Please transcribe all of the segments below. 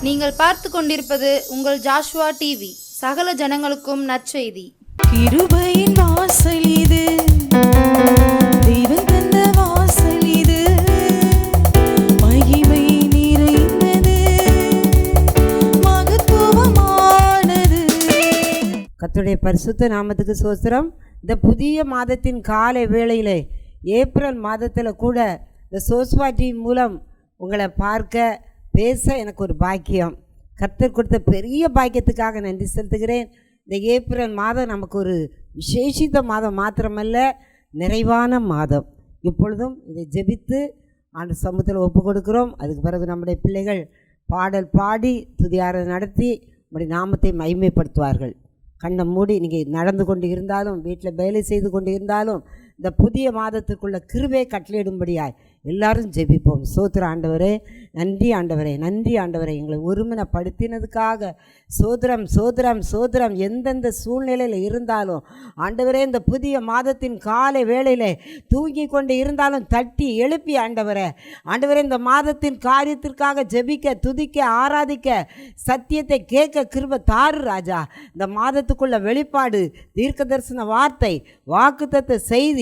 நீங்கள் பார்த்து கொண்டிருப்பது உங்கள் ஜாஷுவா டிவி. சகல ஜனங்களுக்கும் நற்செய்தி. கிருபையின் வாசல் இது, தெய்வம் தந்த வாசல் இது, மகிமை நிறைந்தது, மகத்துவமானது. கர்த்தருடைய பரிசுத்த நாமத்துக்கு ஸ்தோத்திரம். இந்த புதிய மாதத்தின் காலை வேளையிலே ஏப்ரல் மாதத்தில் கூட இந்த சோஸ்வா டிவி மூலம் உங்களை பார்க்க பேச எனக்கு ஒரு பாக்கியம். கர்த்தர் கொடுத்த பெரிய பாக்கியத்துக்காக நன்றி செலுத்துகிறேன். இந்த ஏப்ரல் மாதம் நமக்கு ஒரு விசேஷித்த மாதம் மாத்திரமல்ல, நிறைவான மாதம். இப்பொழுதும் இதை ஜெபித்து ஆண்டு சமூகத்தில் ஒப்பு கொடுக்கிறோம். அதுக்கு பிறகு நம்முடைய பிள்ளைகள் பாடல் பாடி துதியாரை நடத்தி நம்முடைய நாமத்தை மகிமைப்படுத்துவார்கள். கண்ணை மூடி நீங்கள் நடந்து கொண்டு இருந்தாலும், வீட்டில் வேலை செய்து கொண்டு இருந்தாலும், இந்த புதிய மாதத்துக்குள்ள கிருபையை கட்டளையிடும்படியாய் எல்லாரும் ஜெபிப்போம். சோத்திரம் ஆண்டவரே, நன்றி ஆண்டவரே, நன்றி ஆண்டவரே, எங்களை ஒருமனப்படுத்தினதுக்காக சோத்திரம் சோத்திரம் சோத்திரம். எந்தெந்த சூழ்நிலையில் இருந்தாலும் ஆண்டவரே, இந்த புதிய மாதத்தின் காலை வேளையில் தூங்கி கொண்டு இருந்தாலும் தட்டி எழுப்பி ஆண்டவரே, ஆண்டவரே இந்த மாதத்தின் காரியத்திற்காக ஜெபிக்க, துதிக்க, ஆராதிக்க, சத்தியத்தை கேட்க கிருபை தாரு ராஜா. இந்த மாதத்துக்குள்ள வெளிப்பாடு, தீர்க்க தரிசன வார்த்தை, வாக்குத்தத்த செய்தி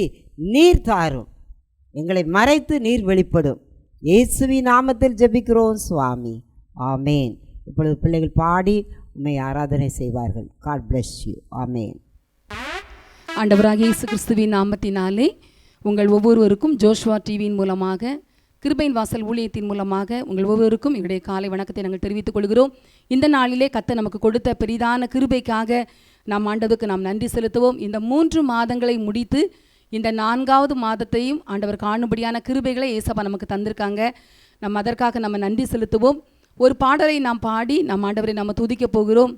நீர் தாரும். எங்களை மறைத்து நீர் வெளிப்படும். இயேசுவின் நாமத்தில் ஜெபிக்கிறோம் சுவாமி, ஆமேன். இப்பொழுது பிள்ளைகள் பாடி உம்மை ஆராதனை செய்வார்கள். God bless you. ஆமேன். ஆண்டவராகிய இயேசு கிறிஸ்துவின் நாமத்தினாலே உங்கள் ஒவ்வொருவருக்கும் ஜோஷுவா டிவியின் மூலமாக, கிருபையின் வாசல் ஊழியத்தின் மூலமாக உங்கள் ஒவ்வொருவருக்கும் எங்களுடைய காலை வணக்கத்தை நாங்கள் தெரிவித்துக் கொள்கிறோம். இந்த நாளிலே கர்த்தர் நமக்கு கொடுத்த பெரிதான கிருபைக்காக நாம் ஆண்டவருக்கு நாம் நன்றி செலுத்துவோம். இந்த 3 மாதங்களை முடித்து இந்த 4வது மாதத்தையும் ஆண்டவர் காணும்படியான கிருபைகளை ஏசப்பா நமக்கு தந்திருக்காங்க. நம்ம அதற்காக நம்ம நன்றி செலுத்துவோம். ஒரு பாடலை நாம் பாடி நம் ஆண்டவரை நம்ம துதிக்க போகிறோம்.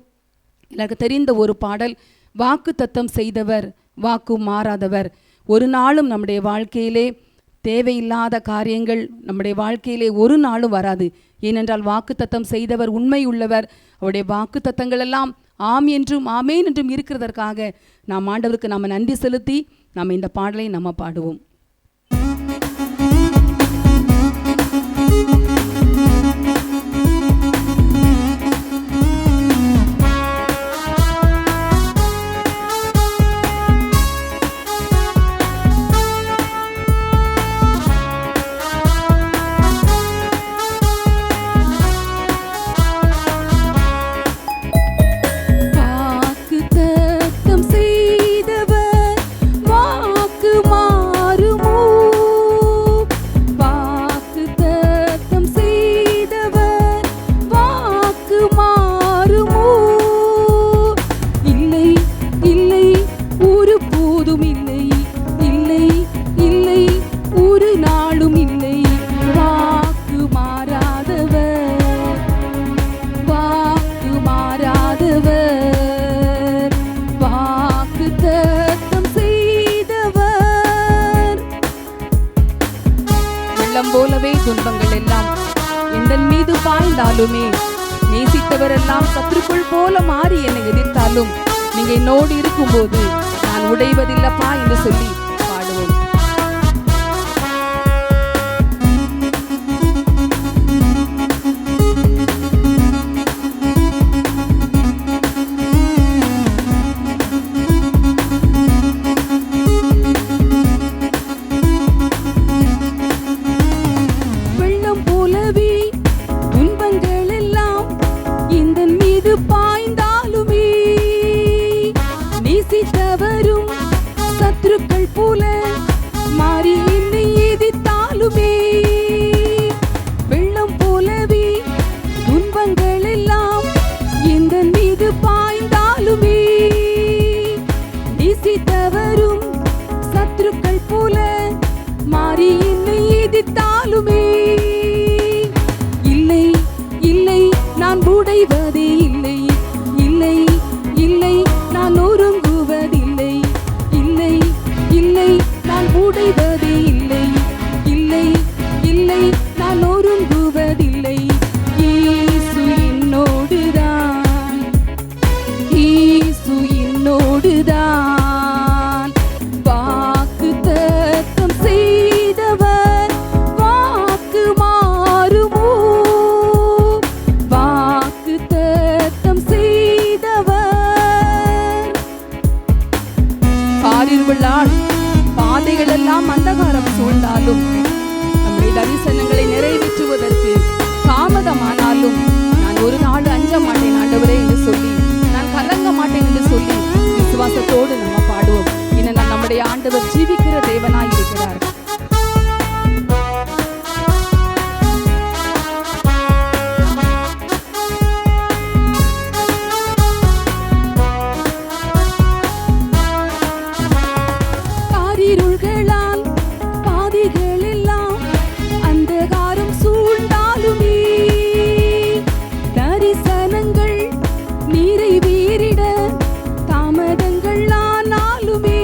எனக்கு தெரிந்த ஒரு பாடல், வாக்கு தத்தம் செய்தவர் வாக்கு மாறாதவர். ஒரு நாளும் நம்முடைய வாழ்க்கையிலே தேவையில்லாத காரியங்கள் நம்முடைய வாழ்க்கையிலே ஒரு நாளும் வராது. ஏனென்றால் வாக்கு தத்தம் செய்தவர் உண்மை உள்ளவர். அவருடைய வாக்கு தத்தங்கள் எல்லாம் ஆம் என்றும் ஆமேன் என்றும் இருக்கிறதற்காக நாம் ஆண்டவருக்கு நாம் நன்றி செலுத்தி நாம் இந்த பாடலை நம்ம பாடுவோம். போலவே துன்பங்கள் எல்லாம் எந்தன் மீது பாய்ந்தாலுமே, நேசித்தவரெல்லாம் சத்துருக்குள் போல மாறி என்னை எதிர்த்தாலும், நீங்க என்னோடு இருக்கும்போது நான் உடைவதில்லப்பா என்று சொல்லி பாடுவோம். ஆண்டவர் ஜீவிக்கிற தேவனாய் இருக்கிறார். காரிருள்களால் பாதைகள் எல்லாம் அந்தகாரம் சூழ்ந்தாலுமே தரிசனங்கள் நிறைவேறிட தாமதங்கள் ஆனாலுமே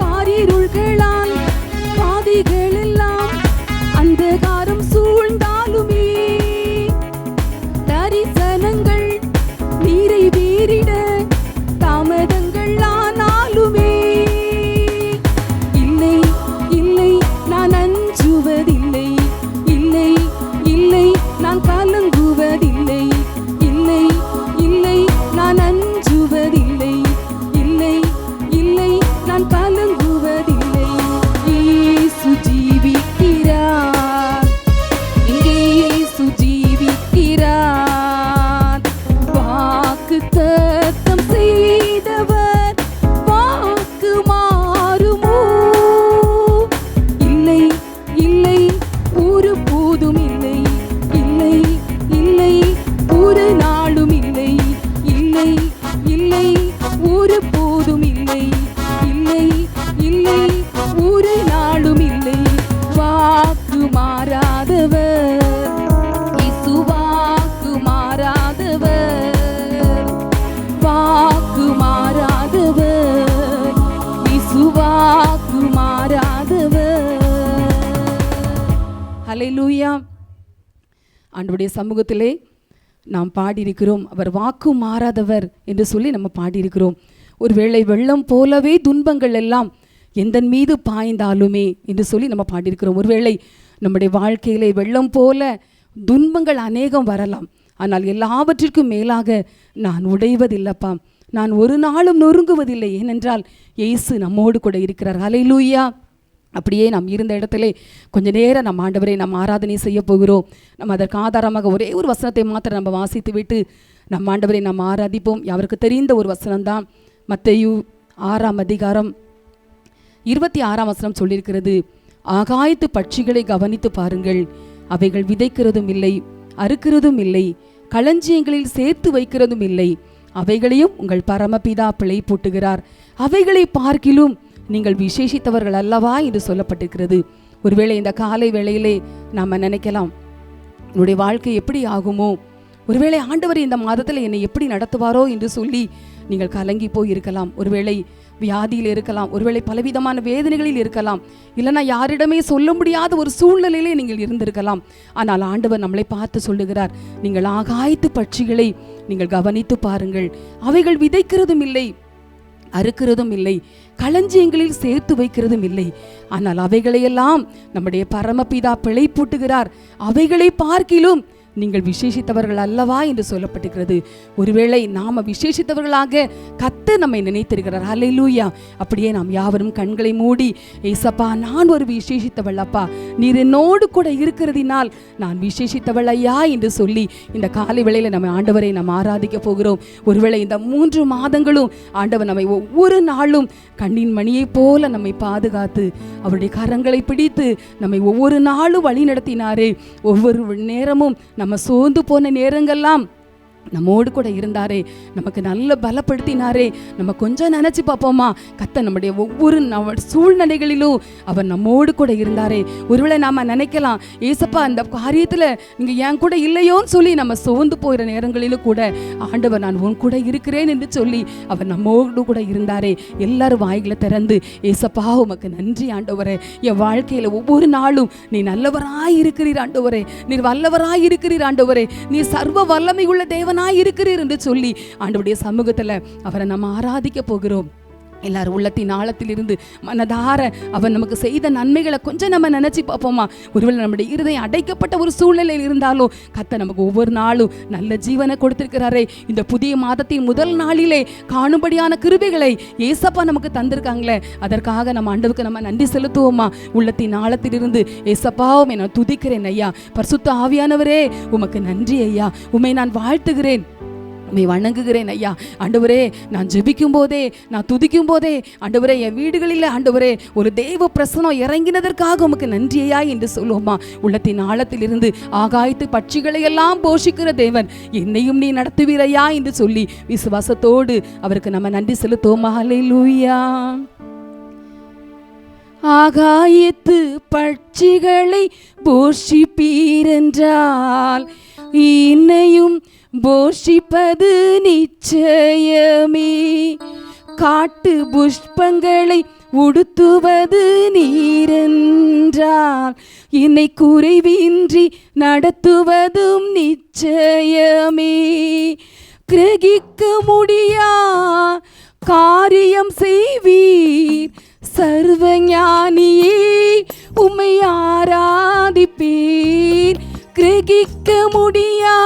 காரிருள்களால் பாதைகள் எல்லாம் அந்தகாரம் சூழ்ந்தாலுமே தரிசனங்கள் நிறைவேறிட தாமதங்கள் ஆனாலுமே இல்லை இல்லை நான் அஞ்சுவதில்லை, இல்லை இல்லை நான் கலங்குவதில்லை, இல்லை இல்லை நான் அஞ்சுவதில்லை, இல்லை இல்லை நான் கலங்குவதில்லை. இயேசு ஜீவிக்கிறார், இங்கே இயேசு ஜீவிக்கிறார். வாக்குத்தத்தம் செய்தவர் வாக்கு மாறுமோ? இல்லை இல்லை ஒரு போதும் இல்லை, இல்லை இல்லை ஒரு நாளும் இல்லை, இல்லை இல்லை ஒரு போதும் இல்லை, இல்லை இல்லை ஒரு நாளும் இல்லை. வாக்கு மாறாதவர், இயேசு வாக்கு மாறாதவர், வாக்கு மாறாதவர், இயேசு வாக்கு மாறாதவர். ஹல்லேலூயா. ஆண்டவருடைய சமூகத்திலே நாம் பாடியிருக்கிறோம், அவர் வாக்கு மாறாதவர் என்று சொல்லி நம்ம பாடியிருக்கிறோம். ஒருவேளை வெள்ளம் போலவே துன்பங்கள் எல்லாம் எந்தன் மீது பாய்ந்தாலுமே என்று சொல்லி நம்ம பாடியிருக்கிறோம். ஒருவேளை நம்முடைய வாழ்க்கையிலே வெள்ளம் போல துன்பங்கள் அநேகம் வரலாம், ஆனால் எல்லாவற்றிற்கும் மேலாக நான் உடைவதில்லைப்பா, நான் ஒரு நாளும் நொறுங்குவதில்லை, ஏனென்றால் இயேசு நம்மோடு கூட இருக்கிறார். ஹல்லேலூயா. அப்படியே நாம் இருந்த இடத்திலே கொஞ்ச நேரம் நம்ம ஆண்டவரை நாம் ஆராதனை செய்ய போகிறோம். நம்ம அதற்கு ஆதாரமாக ஒரே ஒரு வசனத்தை மாத்திரம் நம்ம வாசித்து விட்டு நம்ம ஆண்டவரை நாம் ஆராதிப்போம். அவருக்கு தெரிந்த ஒரு வசனம்தான் மத்தேயு 6ஆம் அதிகாரம் 26ஆம் வசனம் சொல்லியிருக்கிறது, ஆகாயத்து பட்சிகளை கவனித்து பாருங்கள், அவைகள் விதைக்கிறதும் இல்லை, அறுக்கிறதும் இல்லை, களஞ்சியங்களில் சேர்த்து வைக்கிறதும் இல்லை, அவைகளையும் உங்கள் பரமபிதா பிழை பூட்டுகிறார், அவைகளை பார்க்கிலும் நீங்கள் விசேஷித்தவர்கள் அல்லவா என்று சொல்லப்பட்டிருக்கிறது. ஒருவேளை இந்த காலை வேளையிலே நாம் நினைக்கலாம், என்னுடைய வாழ்க்கை எப்படி ஆகுமோ, ஒருவேளை ஆண்டவர் இந்த மாதத்தில் என்னை எப்படி நடத்துவாரோ என்று சொல்லி நீங்கள் கலங்கி போய் இருக்கலாம். ஒருவேளை வியாதியில் இருக்கலாம், ஒருவேளை பலவிதமான வேதனைகளில் இருக்கலாம், இல்லைனா யாரிடமே சொல்ல முடியாத ஒரு சூழ்நிலையிலே நீங்கள் இருந்திருக்கலாம். ஆனால் ஆண்டவர் நம்மளை பார்த்து சொல்லுகிறார், நீங்கள் ஆகாயத்து பட்சிகளை நீங்கள் கவனித்து பாருங்கள், அவைகள் விதைக்கிறதும் இல்லை, அறுக்கிறதும் இல்லை, களஞ்சியங்களில் சேர்த்து வைக்கிறதும் இல்லை, ஆனால் அவைகளையெல்லாம் நம்முடைய பரமபிதா பிழை பூட்டுகிறார், அவைகளை பார்க்கிலும் நீங்கள் விசேஷித்தவர்கள் அல்லவா என்று சொல்லப்பட்டிருக்கிறது. ஒருவேளை நாம விசேஷித்தவர்களாக கர்த்தர் நம்மை நினைத்திருக்கிறார். ஹல்லேலூயா. அப்படியே நாம் யாவரும் கண்களை மூடி, ஏசப்பா நான் ஒரு விசேஷித்தவள் அப்பா, நீர் என்னோடு கூட இருக்கிறதினால் நான் விசேஷித்தவள் ஐயா என்று சொல்லி இந்த காலை வேளையில நம்ம ஆண்டவரை நாம் ஆராதிக்க போகிறோம். ஒருவேளை இந்த 3 மாதங்களும் ஆண்டவர் நம்மை ஒவ்வொரு நாளும் கண்ணின் மணியை போல நம்மை பாதுகாத்து அவருடைய கரங்களை பிடித்து நம்மை ஒவ்வொரு நாளும் வழி நடத்தினாரே. ஒவ்வொரு நேரமும் நம்ம சோர்ந்து போன நேரங்கள்லாம் நம்மோடு கூட இருந்தாரே, நமக்கு நல்ல பலப்படுத்தினாரே. நம்ம கொஞ்சம் நினைச்சு பார்ப்போமா, கர்த்தர் நம்முடைய ஒவ்வொரு சூழ்நிலைகளிலும் அவர் நம்மோடு கூட இருந்தாரே. ஒருவேளை நாம நினைக்கலாம், ஏசப்பா அந்த காரியத்துல நீங்க என் கூட இல்லையோன்னு சொல்லி நம்ம சோர்ந்து போகிற நேரங்களிலும் கூட ஆண்டவர் நான் உன் கூட இருக்கிறேன் என்று சொல்லி அவர் நம்மோடு கூட இருந்தாரே. எல்லாரும் வாய்களை திறந்து, ஏசப்பா உமக்கு நன்றி ஆண்டவரே, என் வாழ்க்கையில ஒவ்வொரு நாளும் நீ நல்லவராய் இருக்கிறீர் ஆண்டவரே, நீர் வல்லவராய் இருக்கிறீர் ஆண்டவரே, நீ சர்வ வல்லமை உள்ள தேவன் இருக்கிறீர் என்று சொல்லி ஆண்டவருடைய சமூகத்துல அவரை நம்ம ஆராதிக்க போகிறோம். எல்லாரும் உள்ளத்தின் ஆழத்தில் இருந்து மனதார அவன் நமக்கு செய்த நன்மைகளை கொஞ்சம் நம்ம நினைச்சு பார்ப்போமா. ஒருவேளை நம்முடைய இருதயம் அடைக்கப்பட்ட ஒரு சூழ்நிலையில் இருந்தாலும் கர்த்தர் நமக்கு ஒவ்வொரு நாளும் நல்ல ஜீவனை கொடுத்திருக்கிறாரே. இந்த புதிய மாதத்தின் முதல் நாளிலே காணும்படியான கிருபைகளை ஏசப்பா நமக்கு தந்திருக்காங்களே, அதற்காக நம்ம ஆண்டவருக்கு நம்ம நன்றி செலுத்துவோமா. உள்ளத்தின் ஆழத்தில் இருந்து ஏசப்பாவும் நான் துதிக்கிறேன் ஐயா, பரிசுத்த ஆவியானவரே உமக்கு நன்றி ஐயா, உம்மை நான் வாழ்த்துகிறேன், உம்மை வணங்குகிறேன் ஐயா. ஆண்டவரே, நான் ஜெபிக்கும் போதே, நான் துதிக்கும் போதே, ஆண்டவரே, என் வீடுகளில் ஆண்டவரே ஒரு தேவ பிரசனம் இறங்கினதற்காக உமக்கு நன்றியா என்று சொல்லுவோமா. உள்ளத்தின் ஆழத்தில் இருந்து ஆகாயத்து பட்சிகளை எல்லாம் போஷிக்கிற தேவன், என்னையும் நீ நடத்துவீரையா என்று சொல்லி விசுவாசத்தோடு அவருக்கு நம்ம நன்றி செலுத்துவோமா. ஹல்லேலூயா. ஆகாயத்து பட்சிகளை போஷிப்பீரென்றால் என்னையும் போஷிப்பது நிச்சயமே. காட்டு புஷ்பங்களை உடுத்துவது நீரென்றால் என்னை குறைவின்றி நடத்துவதும் நிச்சயமே. கிரகிக்க முடியா காரியம் செய்வீர் சர்வஞானியே, உம்மை ஆராதிப்பீர். கிரகிக்க முடியா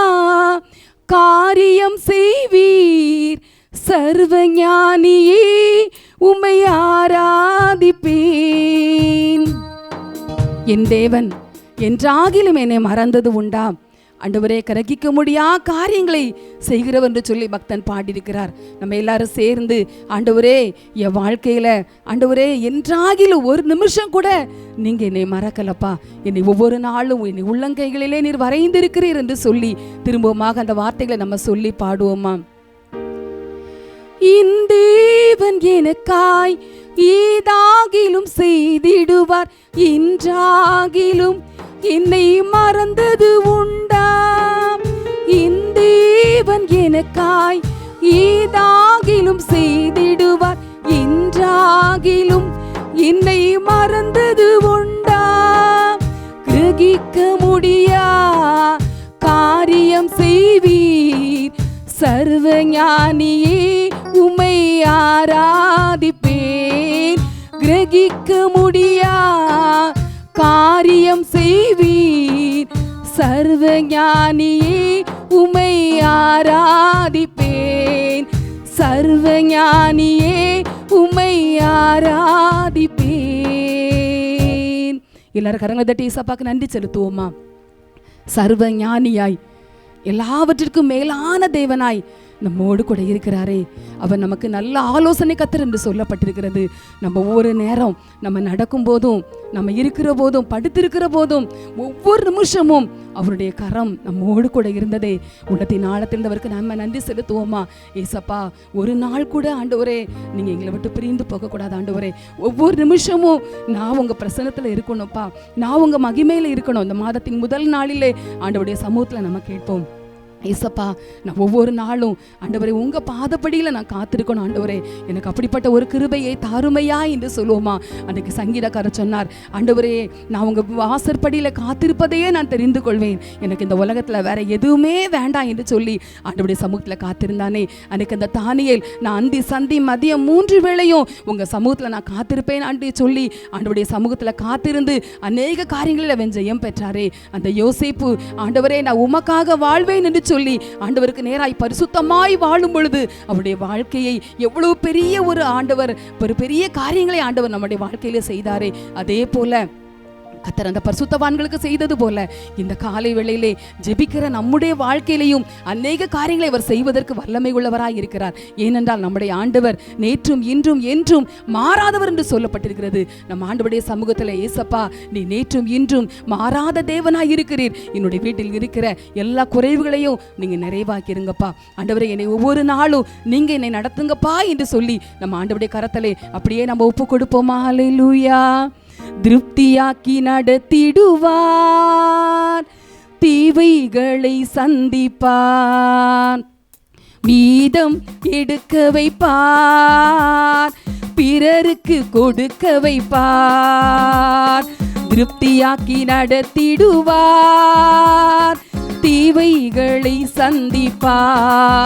காரியம் செய்வீர் சர்வஞானியே, உம்மை ஆராதிப்பேன். என் தேவன் என்றாகிலும் என்னை மறந்தது உண்டா? ஆண்டவரே, கிரகிக்க முடியா காரியங்களை செய்கிறவர் என்று சொல்லி பக்தன் பாடியிருக்கிறார். நம்ம எல்லாரும் சேர்ந்து, ஆண்டவரே, என் வாழ்க்கையில ஆண்டவரே என்றாகிலும் ஒரு நிமிஷம் கூட நீங்க என்னை மறக்கலப்பா, என்னை ஒவ்வொரு நாளும் என்னை உள்ளங்கைகளிலே நீர் வரைந்திருக்கிறீர் என்று சொல்லி திரும்பவுமாக அந்த வார்த்தைகளை நம்ம சொல்லி பாடுவோமா. இந்தேவன் எனக்காய் ஏதாகிலும் செய்திடுவார், இன்றாகிலும் என்னை மறந்தது உண்டா? இந்தேவன் எனக்காய் ஏதாகிலும் செய்திடுவார், இன்றாகிலும் என்னை மறந்தது உண்டா? கிரகிக்க முடியா காரியம் செய்வீர் சர்வஞானியே, உம்மை ஆராதிப்பேன். கிரகிக்க முடியா காரியம் செய்வீர் சர்வஞானியே, உம்மை ஆராதிப்பேன். சர்வஞானியே, உம்மை ஆராதிப்பேன். எல்லாரும் கரங்களை தட்டி இயேசுவுக்கு நன்றி செலுத்துவோமா. சர்வஞானியாய் எல்லாவற்றிற்கும் மேலான தேவனாய் நம்மோடு கூட இருக்கிறாரே, அவர் நமக்கு நல்ல ஆலோசனை கர்த்தர் என்று சொல்லப்பட்டிருக்கிறது. நம்ம ஒவ்வொரு நேரம் நம்ம நடக்கும் போதும், நம்ம இருக்கிற போதும், படுத்திருக்கிற போதும், ஒவ்வொரு நிமிஷமும் அவருடைய கரம் நம்மோடு கூட இருந்ததே. உள்ளத்தின் ஆழத்தில் அவருக்கு நம்ம நன்றி செலுத்துவோமா. ஏசப்பா, ஒரு நாள் கூட ஆண்டவரே நீங்கள் எங்களை விட்டு பிரிந்து போகக்கூடாது ஆண்டவரே. ஒவ்வொரு நிமிஷமும் நான் உங்கள் பிரசன்னத்தில் இருக்கணும்ப்பா, நான் உங்கள் மகிமையில் இருக்கணும். இந்த மாதத்தின் முதல் நாளிலே ஆண்டவருடைய சமூகத்தில் நம்ம கேட்போம். ஏசப்பா, நான் ஒவ்வொரு நாளும் ஆண்டவரே உங்கள் பாதப்படியில் நான் காத்திருக்கணும் ஆண்டவரே, எனக்கு அப்படிப்பட்ட ஒரு கிருபையை தாருமையா என்று சொல்லுவோமா. அன்றைக்கு சங்கீதக்காரர் சொன்னார், ஆண்டவரே நான் உங்கள் வாசற்படியில் காத்திருப்பதையே நான் தெரிந்து கொள்வேன், எனக்கு இந்த உலகத்தில் வேற எதுவுமே வேண்டாம் என்று சொல்லி ஆண்டவருடைய சமூகத்தில் காத்திருந்தானே. அன்றைக்கு அந்த தானியேல், நான் அந்தி சந்தி மதியம் 3 வேளையும் உங்கள் சமூகத்தில் நான் காத்திருப்பேன் என்று சொல்லி ஆண்டவருடைய சமூகத்தில் காத்திருந்து அநேக காரியங்களில் அவன் ஜெயம் பெற்றாரே. அந்த யோசேப்பு, ஆண்டவரே நான் உமக்காக வாழ்வேன் என்று சொல்லி ஆண்டவருக்கு நேராய் பரிசுத்தமாய் வாழும் பொழுது அவருடைய வாழ்க்கையை எவ்வளவு பெரிய ஒரு ஆண்டவர், ஒரு பெரிய காரியங்களை ஆண்டவர் நம்முடைய வாழ்க்கையில செய்தாரே. அதே போல கர்த்தர் அந்த பரிசுத்தவான்களுக்கு செய்தது போல இந்த காலை வேளையிலே ஜெபிக்கிற நம்முடைய வாழ்க்கையிலையும் அநேக காரியங்களை அவர் செய்வதற்கு வல்லமை உள்ளவராய் இருக்கிறார். ஏனென்றால் நம்முடைய ஆண்டவர் நேற்றும் இன்றும் என்றும் மாறாதவர் என்று சொல்லப்பட்டிருக்கிறது. நம்ம ஆண்டவருடைய சமூகத்தில், ஏசப்பா நீ நேற்றும் இன்றும் மாறாத தேவனாய் இருக்கிறீர், என்னுடைய வீட்டில் இருக்கிற எல்லா குறைவுகளையும் நீங்க நிறைவாக்கிருங்கப்பா. ஆண்டவரை என்னை ஒவ்வொரு நாளும் நீங்க என்னை நடத்துங்கப்பா என்று சொல்லி நம்ம ஆண்டவருடைய கரத்திலே அப்படியே நம்ம ஒப்பு கொடுப்போமா. ஹல்லேலூயா. திருப்தியாக்கி நடத்திடுவார், தீவைகளை சந்திப்பார், மீதம் எடுக்க வைப்பார், பிறருக்கு கொடுக்க வைப்பார். திருப்தியாக்கி நடத்திடுவார், தீவைகளை சந்திப்பார்,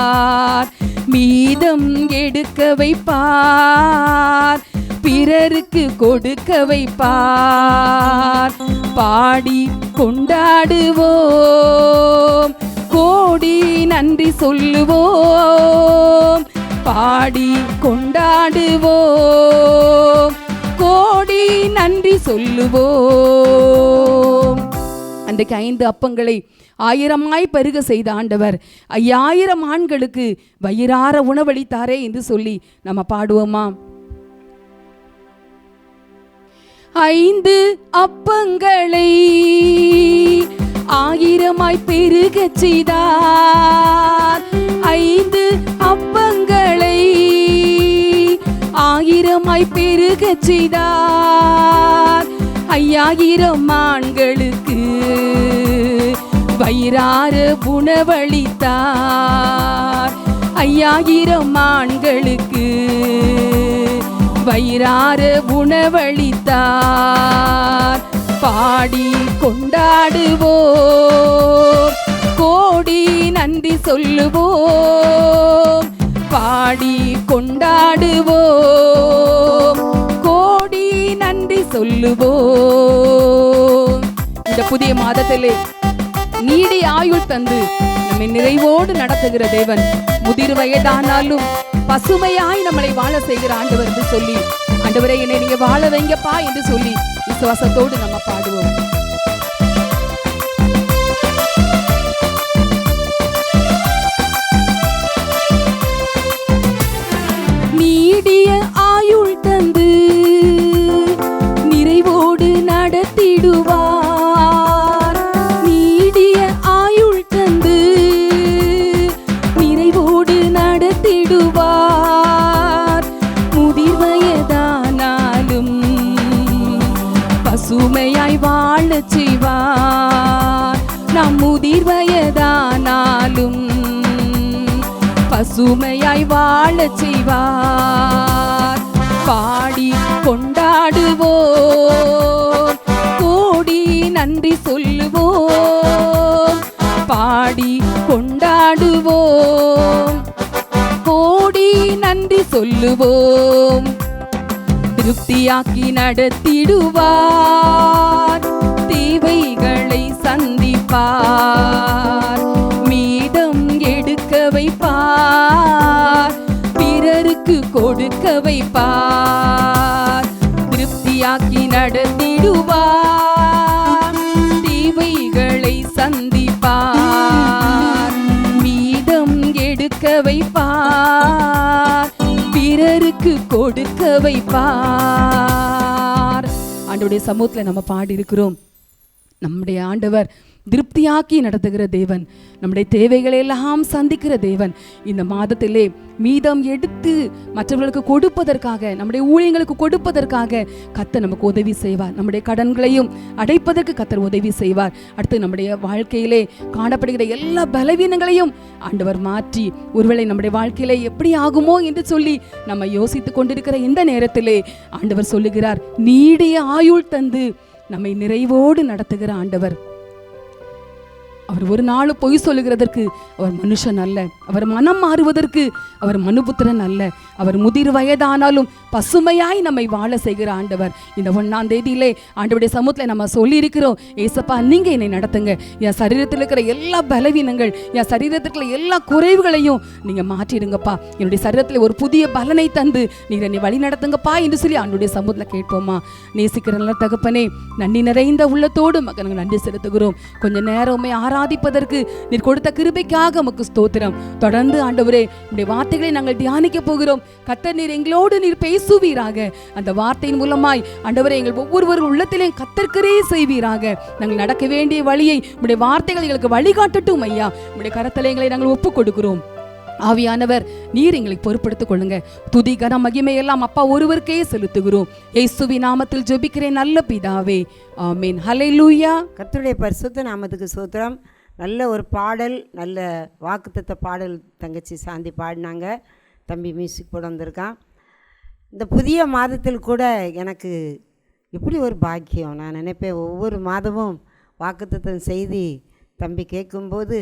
மீதம் எடுக்க வைப்பார், பிறருக்கு கொடுக்க வைப்பார். பாடி கொண்டாடுவோம், கோடி நன்றி சொல்லுவோம். பாடி கொண்டாடுவோம், கோடி நன்றி சொல்லுவோம். அன்றைக்கு 5 அப்பங்களை 1000 பெருக செய்த ஆண்டவர் 5000 ஆண்களுக்கு வயிறார உணவளித்தாரே என்று சொல்லி நம்ம பாடுவோமா? 5 அப்பங்களை 1000 பெருகச் செய்தார். 5 அப்பங்களை 1000 பெருகச் செய்தார். 5000 ஆண்களுக்கு வயிறார உணவளித்தார். 5000 ஆண்களுக்கு வயிறார உணவளித்தார். பாடி கொண்டாடுவோம், கோடி நன்றி சொல்லுவோம். பாடி கொண்டாடுவோம், கோடி நன்றி சொல்லுவோம். இந்த புதிய மாதத்திலே நீடி ஆயுள் தந்து நம்மை நிறைவோடு நடத்துகிற தேவன், முதிர் வயதானாலும் பசுமையாய் நம்மளை வாழ செய்கிற ஆண்டவர் என்று சொல்லி, ஆண்டவரே என்னை நீங்க வாழ வைங்கப்பா என்று சொல்லி விசுவாசத்தோடு நம்ம பாடுவோம். நீடிய ஆயுள் தந்து நிறைவோடு நடத்திடுவார். நீடிய ஆயுள் தந்து நிறைவோடு நடத்திடுவார். முதிர் வயதானாலும் பசுமையாய் வாழச் செய்வார். நாம் முதிர் வயதானாலும் பசுமையாய் வாழச் செய்வார். பாடி கொண்டாடுவோம், கோடி நன்றி சொல்லுவோம். பாடி கொண்டாடுவோம், கோடி நன்றி சொல்லுவோம். திருப்தியாக்கி நடத்திடுவார், தேவைகளை சந்திப்பார். மீதம் எடுக்க வைப்பார், பிறருக்கு கொடுக்க வைப்பார். திருப்தியாக்கி நடத்திடுவார், தேவைகளை சந்திப்பார். மீதம் எடுக்க வைப்பார், பிறருக்கு கொடுக்க வைப்பார். ஆண்டவருடைய சமூகத்தில் நம்ம பாடி இருக்கிறோம். நம்முடைய ஆண்டவர் திருப்தியாக்கி நடத்துகிற தேவன், நம்முடைய தேவைகளை எல்லாம் சந்திக்கிற தேவன். இந்த மாதத்திலே மீதம் எடுத்து மற்றவர்களுக்கு கொடுப்பதற்காக, நம்முடைய ஊழியங்களுக்கு கொடுப்பதற்காக கர்த்தர் நமக்கு உதவி செய்வார். நம்முடைய கடன்களையும் அடைப்பதற்கு கர்த்தர் உதவி செய்வார். அடுத்து நம்முடைய வாழ்க்கையிலே காணப்படுகிற எல்லா பலவீனங்களையும் ஆண்டவர் மாற்றி, ஒருவேளை நம்முடைய வாழ்க்கையிலே எப்படி ஆகுமோ என்று சொல்லி நம்ம யோசித்து கொண்டிருக்கிற இந்த நேரத்திலே ஆண்டவர் சொல்லுகிறார், நீடிய ஆயுள் தந்து நம்மை நிறைவோடு நடத்துகிற ஆண்டவர். அவர் ஒரு நாள் பொய் சொல்லுகிறதற்கு அவர் மனுஷன் அல்ல. அவர் மனம் மாறுவதற்கு அவர் மனுபுத்திரன் அல்ல. அவர் முதிர் வயதானாலும் பசுமையாய் நம்மை வாழ செய்கிற ஆண்டவர். இந்த 1ஆம் தேதியிலே ஆண்டவருடைய சமூகத்தில் நம்ம சொல்லி இருக்கிறோம், ஏசப்பா நீங்க என்னை நடத்துங்க. என் சரீரத்தில் இருக்கிற எல்லா பலவீனங்கள், என் சரீரத்தில் இருக்கிற எல்லா குறைவுகளையும் நீங்க மாற்றிடுங்கப்பா. என்னுடைய சரீரத்தில் ஒரு புதிய பலனை தந்து நீங்க என்னை வழி நடத்துங்கப்பா என்று சொல்லி ஆண்டவருடைய சமூகத்தில் கேட்போமா? நேசிக்கிற நல்ல தகப்பனே, நன்றி நிறைந்த உள்ளத்தோடு மக்கள் நன்றி செலுத்துகிறோம். கொஞ்ச நேரமே ஆராதிப்பதற்கு நீர் கொடுத்த கிருபைக்காக உமக்கு ஸ்தோத்திரம். தொடர்ந்து ஆண்டவரே உம்முடைய வார்த்தைகளை நாங்கள் தியானிக்க போகிறோம். கர்த்தர் நீர் எங்களோடு நீர் பேசுவீராக. அந்த வார்த்தையின் மூலமாய் ஆண்டவரே எங்கள் ஒவ்வொருவரும் உள்ளத்திலேயும் கர்த்தர்க்கரே செய்வீராக. நாங்கள் நடக்க வேண்டிய வழியை உம்முடைய வார்த்தைகள் எங்களுக்கு வழிகாட்டட்டும் ஐயா. உம்முடைய கரத்திலே எங்களை நாங்கள் ஒப்புக் கொடுக்கிறோம். ஆவியானவர் நீர் எங்களை பொறுப்படுத்திக் கொள்ளுங்க. துதி கன மகிமை எல்லாம் அப்பா ஒருவருக்கே செலுத்துகிறோம். இயேசுவின் நாமத்தில் ஜெபிக்கிறேன் நல்ல பிதாவே, ஆமென். ஹல்லேலூயா. கர்த்தருடைய பரிசுத்த நாமத்துக்கு ஸ்தோத்திரம். நல்ல ஒரு பாடல், நல்ல வாக்குத்தத்த பாடல் தங்கச்சி சாந்தி பாடினாங்க. தம்பி மியூசிக் போட வந்திருக்கான். இந்த புதிய மாதத்தில் கூட எனக்கு இப்படி ஒரு பாக்கியம். நான் நினைப்பேன், ஒவ்வொரு மாதமும் வாக்குத்தத்தம் செய்தி தம்பி கேட்கும்போது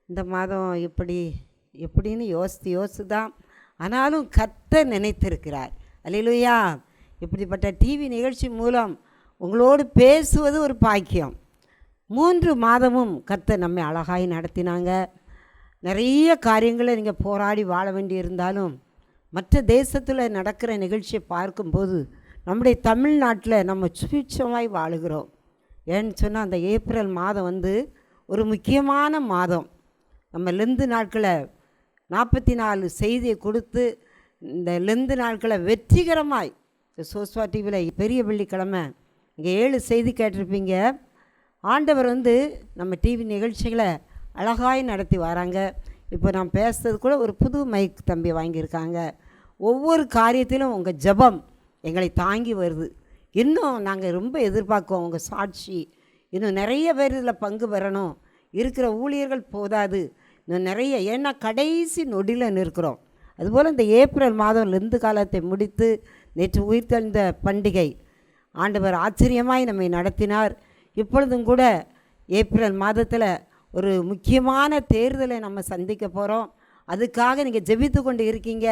இந்த மாதம் எப்படின்னு யோசித்து தான், ஆனாலும் கர்த்தர் நினைத்திருக்கிறார். அல்லேலூயா. இப்படிப்பட்ட டிவி நிகழ்ச்சி மூலம் உங்களோடு பேசுவது ஒரு பாக்கியம். 3 மாதமும் கர்த்தர் நம்மை அழகாய் நடத்தினாங்க. நிறைய காரியங்களை நீங்கள் போராடி வாழ வேண்டி இருந்தாலும் மற்ற தேசத்தில் நடக்கிற நிகழ்ச்சியை பார்க்கும்போது நம்முடைய தமிழ்நாட்டில் நம்ம சுபிட்சமாய் வாழுகிறோம். ஏன்னு சொன்னால் அந்த ஏப்ரல் மாதம் ஒரு முக்கியமான மாதம். நம்ம லெந்து நாட்களை 44 செய்தியை கொடுத்து இந்த லெந்து நாட்களை வெற்றிகரமாய் சோஸ்வா டிவியில் பெரிய வெள்ளிக்கிழமை இங்கே 7 செய்தி கேட்டிருப்பீங்க. ஆண்டவர் நம்ம டிவி நிகழ்ச்சிகளை அழகாய் நடத்தி வராங்க. இப்போ நான் பேசுறது கூட ஒரு புது மைக் தம்பி வாங்கியிருக்காங்க. ஒவ்வொரு காரியத்திலும் உங்கள் ஜெபம் எங்களை தாங்கி வருது. இன்னும் நாங்கள் ரொம்ப எதிர்பார்க்குவோம் உங்கள் சாட்சி. இன்னும் நிறைய பேர் இதில் பங்கு பெறணும். இருக்கிற ஊழியர்கள் போதாது, இன்னும் நிறைய, ஏன்னா கடைசி நொடியில் நிற்கிறோம். அதுபோல் இந்த ஏப்ரல் மாதம் லெந்து காலத்தை முடித்து நேற்று உயிர்த்தெழுந்த பண்டிகை ஆண்டவர் ஆச்சரியமாய் நம்மை நடத்தினார். இப்பொழுதும் கூட ஏப்ரல் மாதத்தில் ஒரு முக்கியமான தேர்தலை நம்ம சந்திக்க போகிறோம். அதுக்காக நீங்கள் ஜெபித்து கொண்டு இருக்கீங்க.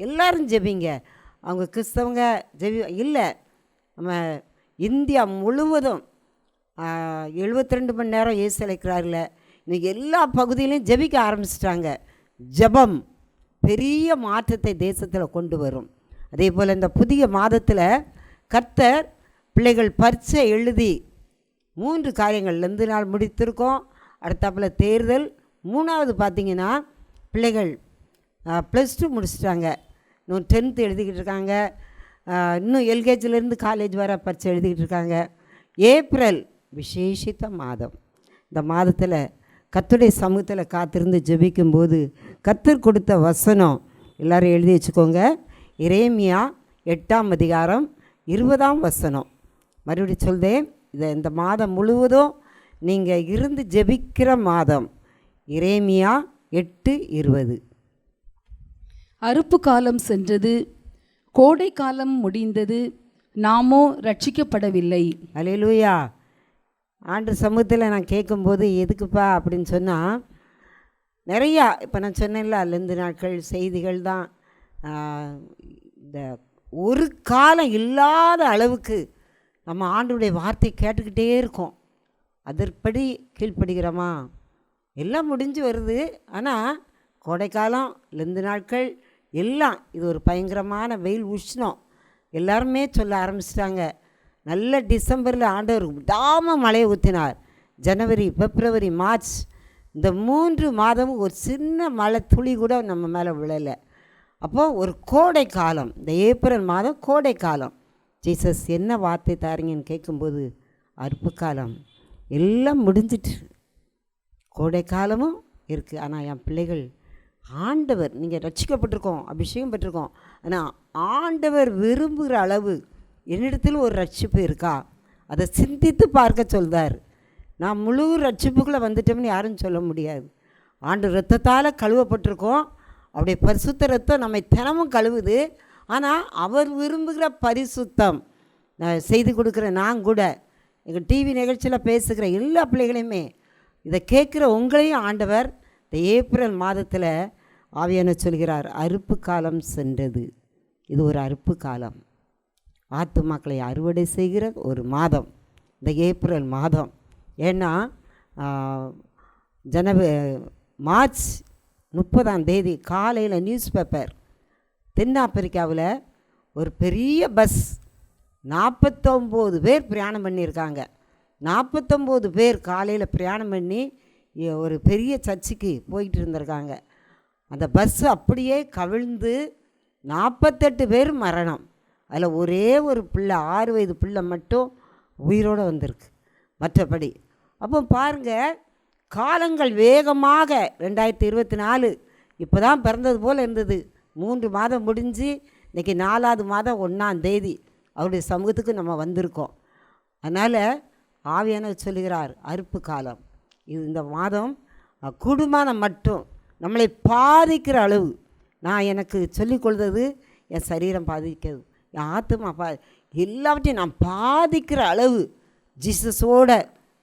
எல்லோரும் ஜெபிங்க. அவங்க கிறிஸ்தவங்க இல்லை, நம்ம இந்தியா முழுவதும் 72 மணி நேரம் இயேசு அழைக்கிறார்கள, இன்றைக்கி எல்லா பகுதியிலையும் ஜெபிக்க ஆரம்பிச்சிட்டாங்க. ஜெபம் பெரிய மாற்றத்தை தேசத்தில் கொண்டு வரும். அதே போல் இந்த புதிய மாதத்தில் கர்த்தர் பிள்ளைகள் பரீட்சை எழுதி 3 காரியங்கள் லெந்து நாள் முடித்திருக்கோம். அடுத்தாப்பில் தேர்தல். 3வது பார்த்திங்கன்னா பிள்ளைகள் +2 முடிச்சிட்டாங்க. இன்னும் 10th எழுதிக்கிட்டு இருக்காங்க. இன்னும் எல்கேஜிலேருந்து காலேஜ் வர பரீட்சை எழுதிக்கிட்டு இருக்காங்க. ஏப்ரல் விசேஷித்த மாதம். இந்த மாதத்தில் கர்த்தருடைய சமூகத்தில் காத்திருந்து ஜெபிக்கும்போது கர்த்தர் கொடுத்த வசனம் எல்லோரும் எழுதி வச்சுக்கோங்க. எரேமியா 8ஆம் அதிகாரம் 20ஆம் வசனம். மறுபடியும் சொல்தேன், இந்த மாதம் முழுவதும் நீங்கள் இருந்து ஜெபிக்கிற மாதம். எரேமியா 8:20. அறுப்பு காலம் சென்றது, கோடை காலம் முடிந்தது, நாமோ ரட்சிக்கப்படவில்லை. அல்லேலூயா. ஆண்டு சமூகத்தில் நான் கேட்கும்போது எதுக்குப்பா அப்படின்னு சொன்னால், நிறையா இப்போ நான் சொன்னேன்ல லெந்து நாட்கள் செய்திகள் தான். இந்த ஒரு காலம் இல்லாத அளவுக்கு நம்ம ஆண்டுடைய வார்த்தை கேட்டுக்கிட்டே இருக்கோம். அதற்படி கீழ்ப்படுகிறோமா? எல்லாம் முடிஞ்சு வருது. ஆனால் கோடைக்காலம் லெந்து நாட்கள் எல்லாம் இது ஒரு பயங்கரமான வெயில் உஷ்ணம். எல்லாருமே சொல்ல ஆரம்பிச்சிட்டாங்க. நல்ல டிசம்பரில் ஆண்டவர் விடாமல் மழையை ஊற்றினார். ஜனவரி, பிப்ரவரி, மார்ச் இந்த 3 மாதமும் ஒரு சின்ன மழை துளி கூட நம்ம மேலே விழலை. அப்போது ஒரு கோடை காலம். இந்த ஏப்ரல் மாதம் கோடை காலம். ஜீசஸ் என்ன வார்த்தை தாரீங்கன்னு கேட்கும்போது அறுப்பு காலம் எல்லாம் முடிஞ்சிட்டு, கோடை காலமும் இருக்குது. ஆனால் என் பிள்ளைகள் ஆண்டவர், நீங்கள் ரட்சிக்கப்பட்டிருக்கோம், அபிஷேகம் பெற்றிருக்கோம், ஆனால் ஆண்டவர் விரும்புகிற அளவு என்னிடத்தில் ஒரு ரட்சிப்பு இருக்கா, அதை சிந்தித்து பார்க்க சொல்கிறார். நான் முழு ரட்சிப்புக்குள்ளே வந்துட்டோம்னு யாரும் சொல்ல முடியாது. ஆண்டு இரத்தத்தால் கழுவப்பட்டிருக்கோம். அவருடைய பரிசுத்த ரத்தம் நம்மை தினமும் கழுவுது. ஆனால் அவர் விரும்புகிற பரிசுத்தம் செய்து கொடுக்குற நான் கூட, எங்கள் டிவி நிகழ்ச்சியில் பேசுகிற எல்லா பிள்ளைகளையுமே, இதை கேட்குற உங்களையும் ஆண்டவர் இந்த ஏப்ரல் மாதத்தில் ஆவியானவர் சொல்கிறார், அறுப்பு காலம் சென்றது. இது ஒரு அறுப்பு காலம். ஆத்துமாக்களை அறுவடை செய்கிற ஒரு மாதம் இந்த ஏப்ரல் மாதம். ஏன்னா மார்ச் 30ஆம் தேதி காலையில் நியூஸ் பேப்பர், தென்னாப்பிரிக்காவில் ஒரு பெரிய பஸ் 49 பேர் பிரயாணம் பண்ணியிருக்காங்க. 49 பேர் காலையில் பிரயாணம் பண்ணி ஒரு பெரிய சர்ச்சுக்கு போயிட்டு இருந்திருக்காங்க. அந்த பஸ்ஸு அப்படியே கவிழ்ந்து 48 பேர் மரணம். அதில் ஒரே ஒரு பிள்ளை, 6 வயது பிள்ளை மட்டும் உயிரோடு வந்திருக்கு. மற்றபடி அப்போ பாருங்கள், காலங்கள் வேகமாக 2024 இப்போ தான் பிறந்தது போல் இருந்தது. 3 மாதம் முடிஞ்சு இன்றைக்கி 4வது மாதம் 1ஆம் தேதி அவருடைய சமூகத்துக்கு நம்ம வந்திருக்கோம். அதனால் ஆவியானவர் சொல்லுகிறார், அறுப்பு காலம் இது. இந்த மாதம் குடும்பம் மட்டும் நம்மளை பாதிக்கிற அளவு, நான் எனக்கு சொல்லிக்கொள்வது என் சரீரம் பாதிக்கிறது, என் ஆத்மா எல்லாவற்றையும் நான் பாதிக்கிற அளவு ஜீசஸோட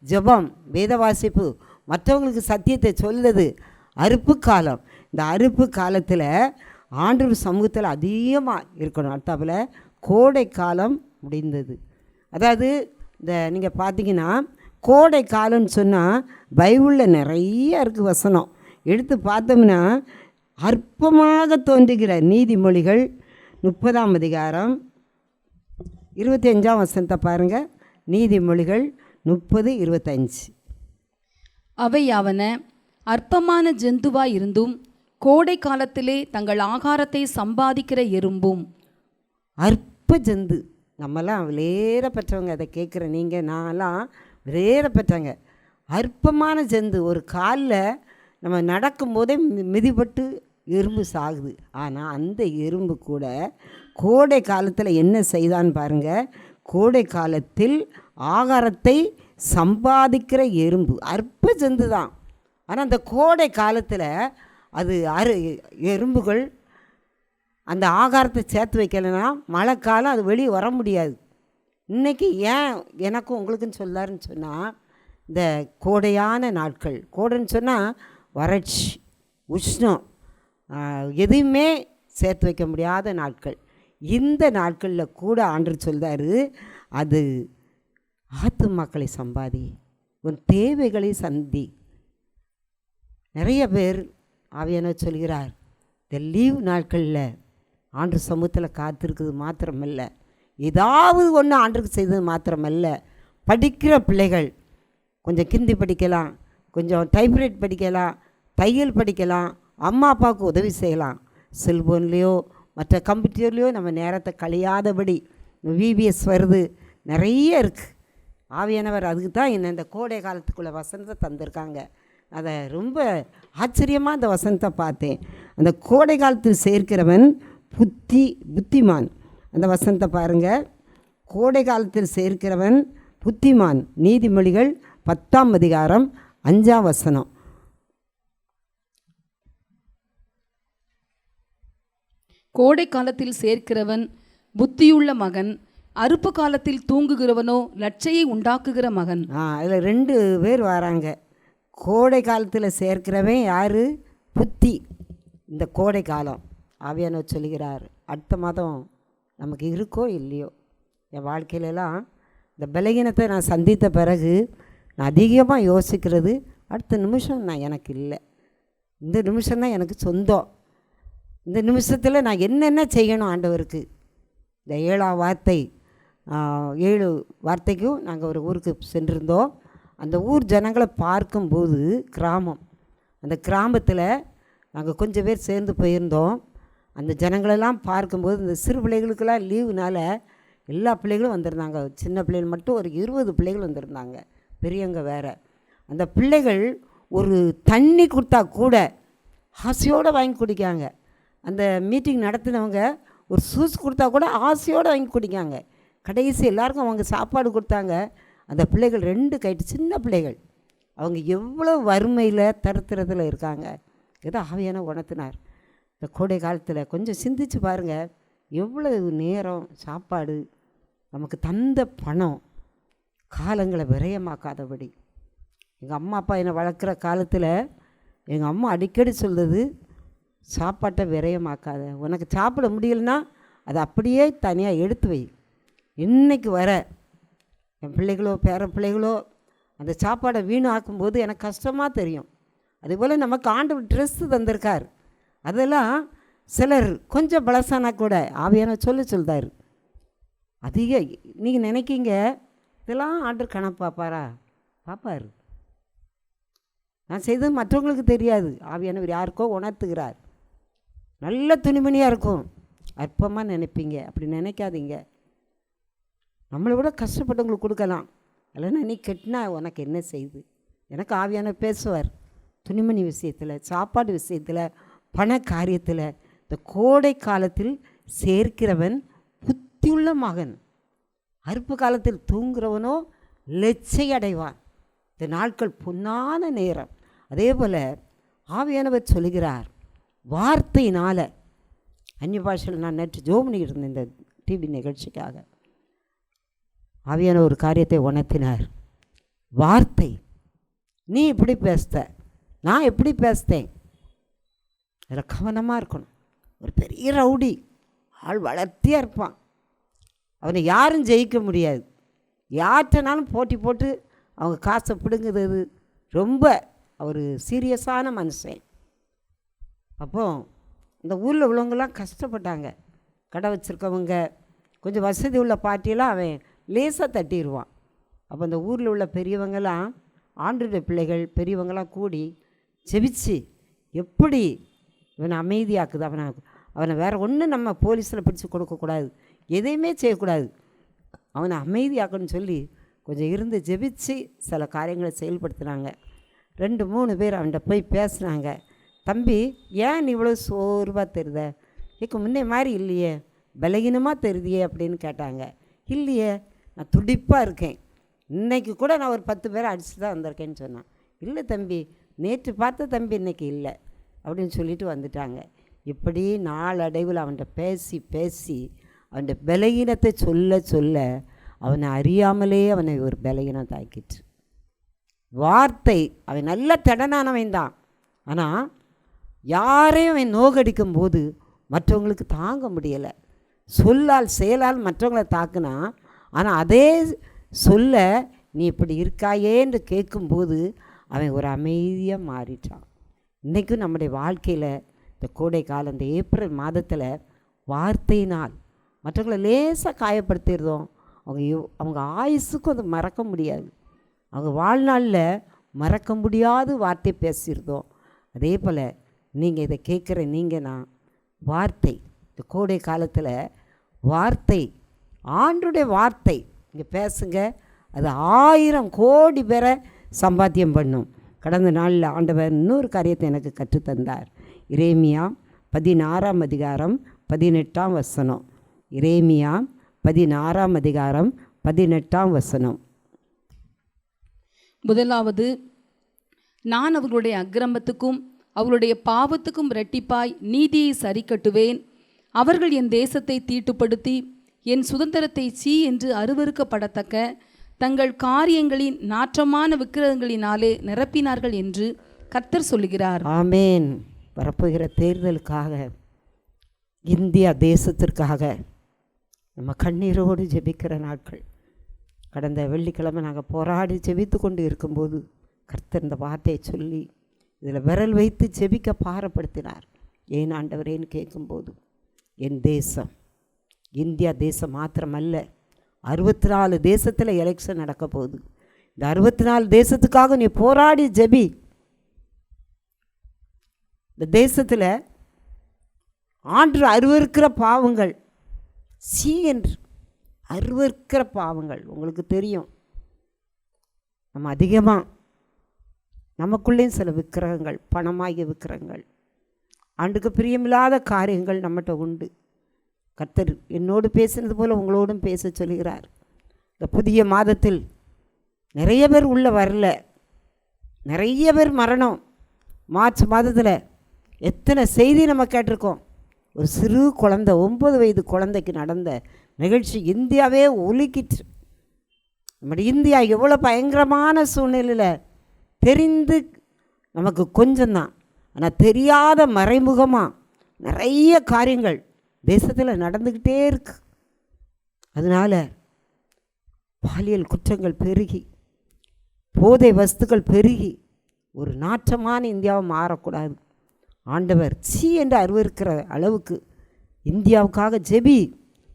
ஜெபம், வேத வாசிப்பு, மற்றவங்களுக்கு சத்தியத்தை சொல்லுறது அறுப்பு காலம். இந்த அறுப்பு காலத்தில் ஆண்டவர் சமூகத்தில் அதிகமாக இருக்கணும். அடுத்தாப்பில் கோடை காலம் முடிந்தது. அதாவது இந்த நீங்கள் பார்த்தீங்கன்னா கோடை காலம்னு சொன்னால் பைபிளில் நிறைய இருக்குது வசனம். எடுத்து பார்த்தோம்னா அற்பமாக தோன்றுகிற நீதிமொழிகள் 30ஆம் அதிகாரம் 25ஆம் வசனத்தை பாருங்கள். நீதிமொழிகள் 30:25. அவையாவன, அற்பமான ஜந்துவாய் இருந்தும் கோடை காலத்திலே தங்கள் ஆகாரத்தை சம்பாதிக்கிற எறும்பும். அற்ப ஜந்து, நம்மலாம் விலையேற பெற்றவங்க. அதை கேட்குற நீங்கள் நான்லாம் விலையேற பெற்றவங்க. அற்பமான ஜந்து, ஒரு காலில் நம்ம நடக்கும்போதே மிதிப்பட்டு எறும்பு சாகுது. ஆனால் அந்த எறும்பு கூட கோடை காலத்தில் என்ன செய்தான்னு பாருங்கள். கோடை காலத்தில் ஆகாரத்தை சம்பாதிக்கிற எறும்பு அற்ப ஜந்து தான். ஆனால் அந்த கோடை காலத்தில் அது எறும்புகள் அந்த ஆகாரத்தை சேர்த்து வைக்கலைன்னா மழை காலம் அது வெளியே வர முடியாது. இன்றைக்கி ஏன் எனக்கும் உங்களுக்குன்னு சொல்லாருன்னு சொன்னால், இந்த கோடையான நாட்கள், கோடைன்னு சொன்னால் வறட்சி, உஷ்ணம், எதுவுமே சேர்த்து வைக்க முடியாத நாட்கள். இந்த நாட்களில் கூட ஆண்டவர் சொல்றாரு, அது ஆத்துமாக்களை சம்பாதி, உன் தேவைகளை சந்தி. நிறைய பேர் ஆவியானவர் சொல்கிறார், இந்த லீவ் நாட்களில் ஆண்டவர் சமூகத்தில் காத்திருக்குது மாத்திரமல்ல, ஏதாவது ஒன்று ஆண்டருக்கு செய்தது மாத்திரமல்ல, படிக்கிற பிள்ளைகள் கொஞ்சம் கிந்தி படிக்கலாம், கொஞ்சம் டைப்ரைட் படிக்கலாம், தையல் படிக்கலாம், அம்மா அப்பாவுக்கு உதவி செய்யலாம். செல்ஃபோன்லேயோ மற்ற கம்ப்யூட்டர்லேயோ நம்ம நேரத்தை கழியாதபடி விபிஎஸ் வருது, நிறைய இருக்குது. ஆவியானவர் அதுக்கு தான் என்ன இந்த கோடை காலத்துக்குள்ளே வசனத்தை தந்திருக்காங்க. அதை ரொம்ப ஆச்சரியமாக அந்த வசனத்தை பார்த்தேன். அந்த கோடை காலத்தில் சேர்க்கிறவன் புத்திமான். அந்த வசனத்தை பாருங்கள். கோடை காலத்தில் சேர்க்கிறவன் புத்திமான். நீதிமொழிகள் 10ஆம் அதிகாரம் 5ஆம் வசனம். கோடை காலத்தில் சேர்க்கிறவன் புத்தியுள்ள மகன், அறுப்பு காலத்தில் தூங்குகிறவனோ லட்சையை உண்டாக்குகிற மகன். அதில் 2 பேர் வராங்க. கோடை காலத்தில் சேர்க்கிறவன் யார்? புத்தி. இந்த கோடை காலம் ஆவியானவர் சொல்லுகிறார், அடுத்த மாதம் நமக்கு இருக்கோ இல்லையோ, என் வாழ்க்கையிலலாம் இந்த பலகீனத்தை நான் சந்தித்த பிறகு நான் அதிகமாக யோசிக்கிறது, அடுத்த நிமிஷம் நான் எனக்கு இல்லை, இந்த நிமிஷம்தான் எனக்கு சொந்தம், இந்த நிமிஷத்தில் நான் என்னென்ன செய்யணும் ஆண்டவருக்கு. இந்த 7ஆம் வார்த்தை 7 வார்த்தைக்கும் நாங்கள் ஒரு ஊருக்கு சென்றிருந்தோம். அந்த ஊர் ஜனங்களை பார்க்கும்போது, கிராமம், அந்த கிராமத்தில் நாங்கள் கொஞ்சம் பேர் சேர்ந்து போயிருந்தோம். அந்த ஜனங்களெல்லாம் பார்க்கும்போது இந்த சிறு பிள்ளைகளுக்கெல்லாம் லீவுனால எல்லா பிள்ளைகளும் வந்திருந்தாங்க. சின்ன பிள்ளைகள் மட்டும் ஒரு 20 பிள்ளைகள் வந்திருந்தாங்க, பெரியவங்க வேறு. அந்த பிள்ளைகள் ஒரு தண்ணி கொடுத்தா கூட ஆசையோடு வாங்கி குடிக்காங்க. அந்த மீட்டிங் நடத்தினவங்க ஒரு ஜூஸ் கொடுத்தா கூட ஆசையோடு வாங்கி குடிக்காங்க. கடைசி எல்லாருக்கும் அவங்க சாப்பாடு கொடுத்தாங்க. அந்த பிள்ளைகள் 2 கைட்டு சின்ன பிள்ளைகள், அவங்க எவ்வளோ வறுமையில் தருத்திரத்தில் இருக்காங்க. ஏதோ ஆவியான உணர்த்தினார். இந்த கோடை காலத்தில் கொஞ்சம் சிந்திச்சு பாருங்கள், எவ்வளவு நேரம் சாப்பாடு, நமக்கு தந்த பணம், காலங்களை விரயமாக்காதபடி. எங்கள் அம்மா அப்பா என்னை வளர்க்குற காலத்தில் எங்கள் அம்மா அடிக்கடி சொல்கிறது, சாப்பாட்டை விரயமாக்காத, உனக்கு சாப்பிட முடியலன்னா அதை அப்படியே தனியாக எடுத்து வை. இன்றைக்கு வர என் பிள்ளைகளோ பேர பிள்ளைகளோ அந்த சாப்பாடை வீணாக்கும்போது எனக்கு கஷ்டமாக தெரியும். அதுபோல் நமக்கு ஆண்டவர் ட்ரெஸ்ஸு தந்திருக்கார், அதெல்லாம் சிலர் கொஞ்சம் பலசானா கூட ஆவியான சொல்லுதார். அதிக நீங்கள் நினைக்கிங்க இதெல்லாம் ஆண்டவர் கணக்கு பார்ப்பாரா? பார்ப்பார். நான் செய்தது மற்றவங்களுக்கு தெரியாது, ஆவியானவர் யாருக்கோ உணர்த்துகிறார். நல்ல துணிமணியாக இருக்கும், அற்பமாக நினைப்பீங்க. அப்படி நினைக்காதீங்க. நம்மளை விட கஷ்டப்பட்டவங்களுக்கு கொடுக்கலாம். இல்லைன்னா நீ கெட்டினா உனக்கு என்ன செய்யுது? எனக்கு ஆவியான பேசுவார் துணிமணி விஷயத்தில், சாப்பாடு விஷயத்தில், பண காரியத்தில். இந்த கோடை காலத்தில் சேர்க்கிறவன் புத்தியுள்ள மகன், அறுப்பு காலத்தில் தூங்குறவனோ லட்சை அடைவான். இந்த நாட்கள் பொன்னான நேரம். அதே போல் ஆவியானவர் சொல்லுகிறார், வார்த்தையினால். அந்நிய பாஷையில் நான் நேற்று ஜோம் பண்ணிக்கிட்டு இருந்தேன் இந்த டிவி நிகழ்ச்சிக்காக. ஆவியான ஒரு காரியத்தை உணர்த்தினார். வார்த்தை, நீ இப்படி பேசுத, நான் எப்படி பேசுத்தேன், அதில் கவனமாக இருக்கணும். ஒரு பெரிய ரவுடி, ஆள் வளர்த்தியாக இருப்பான், அவனை யாரும் ஜெயிக்க முடியாது. யார்கிட்டனாலும் போட்டி போட்டு அவங்க காசை பிடுங்குறது. ரொம்ப அவர் சீரியஸான மனுஷன். அப்போ இந்த ஊரில் உள்ளவங்களாம் கஷ்டப்பட்டாங்க. கடை வச்சுருக்கவங்க, கொஞ்சம் வசதி உள்ள பார்ட்டியெல்லாம் அவன் லேசாக தட்டிடுவான். அப்போ அந்த ஊரில் உள்ள பெரியவங்களாம் ஆண்டவருடைய பிள்ளைகள் பெரியவங்களாம் கூடி ஜெபிச்சு எப்படி இவனை அமைதியாக்குது, அவனை வேறு ஒன்றும் நம்ம போலீஸில் பிடிச்சி கொடுக்கக்கூடாது, எதையுமே செய்யக்கூடாது, அவனை அமைதியாக்கணும்னு சொல்லி கொஞ்சம் இருந்து ஜெபிச்சு சில காரியங்களை செயல்படுத்தினாங்க. 2-3 பேர் அவன்கிட்ட போய் பேசுனாங்க. தம்பி, ஏன் நீ இவ்வளோ சோர்வாக தெரியுத, இதுக்கு முன்னே மாதிரி இல்லையே, பலகீனமாக தெரியுதியே அப்படின்னு கேட்டாங்க. இல்லையே, நான் துடிப்பாக இருக்கேன், இன்றைக்கி கூட நான் ஒரு 10 பேரை அடிச்சுட்டு தான் வந்திருக்கேன்னு சொன்னான். இல்லை தம்பி, நேற்று பார்த்த தம்பி இன்றைக்கி இல்லை அப்படின்னு சொல்லிட்டு வந்துட்டாங்க. இப்படி நாளடைவில் அவன்கிட்ட பேசி பேசி அவன் பலகீனத்தை சொல்ல சொல்ல அவனை அறியாமலே அவனை ஒரு பலகீனம் தாக்கிட்டு. வார்த்தை, அவன் நல்ல திடனானவன் தான், ஆனால் யாரையும் அவன் நோகடிக்கும் போது மற்றவங்களுக்கு தாங்க முடியலை. சொல்லால் செயலால் மற்றவங்களை தாக்குனா, ஆனால் அதே சொல்ல நீ இப்படி இருக்காயேன்னு கேட்கும்போது அவன் ஒரு அமைதியாக மாறிட்டான். இன்றைக்கும் நம்முடைய வாழ்க்கையில் இந்த கோடை காலம், இந்த ஏப்ரல் மாதத்தில் வார்த்தையினால் மற்றவங்களை லேசாக காயப்படுத்திடுறோம். அவங்க ஆயுசுக்கும் அதை மறக்க முடியாது, அவங்க வாழ்நாளில் மறக்க முடியாத வார்த்தை பேசியிருந்தோம். அதே போல் நீங்கள் இதை கேட்குற நீங்கன்னா வார்த்தை, இந்த கோடை காலத்தில் வார்த்தை, ஆண்டவருடைய வார்த்தை இங்கே பேசுங்க, அது 1000 கோடி பேரை சம்பாத்தியம் பண்ணும். கடந்த நாளில் ஆண்டவர் இன்னொரு காரியத்தை எனக்கு கற்றுத்தந்தார். எரேமியா 16ஆம் அதிகாரம் 18ஆம் வசனம். எரேமியா 16ஆம் அதிகாரம் 18ஆம் வசனம். முதலாவது, நான் அவர்களுடைய அக்கிரமத்துக்கும் அவர்களுடைய பாவத்துக்கும் இரட்டிப்பாய் நீதியை சரி கட்டுவேன். அவர்கள் என் தேசத்தை தீட்டுப்படுத்தி என் சுதந்திரத்தை சீ என்று அருவருக்கப்படத்தக்க தங்கள் காரியங்களின் நாற்றமான விக்கிரகங்களினாலே நிரப்பினார்கள் என்று கர்த்தர் சொல்லுகிறார். ஆமேன். வரப்போகிற தேர்தலுக்காக, இந்தியா தேசத்திற்காக நம்ம கண்ணீரோடு ஜெபிக்கிற நாட்கள். கடந்த வெள்ளிக்கிழமை நாங்கள் போராடி ஜெபித்து கொண்டு இருக்கும்போது கர்த்தர் இந்த வார்த்தையை சொல்லி இதில் விரல் வைத்து ஜெபிக்க பாரப்படுத்தினார். ஏன் ஆண்டவரேன்னு கேட்கும்போது, என் தேசம் இந்தியா தேசம் மாத்திரமல்ல, 64 தேசத்தில் எலெக்ஷன் நடக்க போகுது. இந்த 64 தேசத்துக்காக நீ போராடி ஜெபி. இந்த தேசத்தில் ஆண்டு அருவருக்கிற பாவங்கள், என்று அருவருக்கிற பாவங்கள் உங்களுக்கு தெரியும். நம்ம அதிகமாக நமக்குள்ளேயும் சில விக்கிரகங்கள், பணமாகிய விக்கிரகங்கள், ஆண்டுக்கு பிரியமில்லாத காரியங்கள் நம்மகிட்ட உண்டு. கர்த்தர் என்னோடு பேசினது போல் உங்களோடும் பேச சொல்கிறார். இந்த புதிய மாதத்தில் நிறைய பேர் உள்ளே வரல, நிறைய பேர் மரணம். மார்ச் மாதத்தில் எத்தனை செய்தி நம்ம கேட்டிருக்கோம். ஒரு சிறு குழந்தை, 9 வயது குழந்தைக்கு நடந்த நிகழ்ச்சி இந்தியாவே ஒலிக்கிட்டு. நம்முடைய இந்தியா எவ்வளோ பயங்கரமான சூழ்நிலையில், தெரிந்து நமக்கு கொஞ்சம்தான், ஆனால் தெரியாத மறைமுகமாக நிறைய காரியங்கள் தேசத்தில் நடந்துக்கிட்டே இருக்கு. அதனால் பாலியல் குற்றங்கள் பெருகி, போதை வஸ்துக்கள் பெருகி, ஒரு நாற்றமான இந்தியாவை மாறக்கூடாது. ஆண்டவர் சீ என்று அருவருக்கிற அளவுக்கு இந்தியாவுக்காக ஜெபி,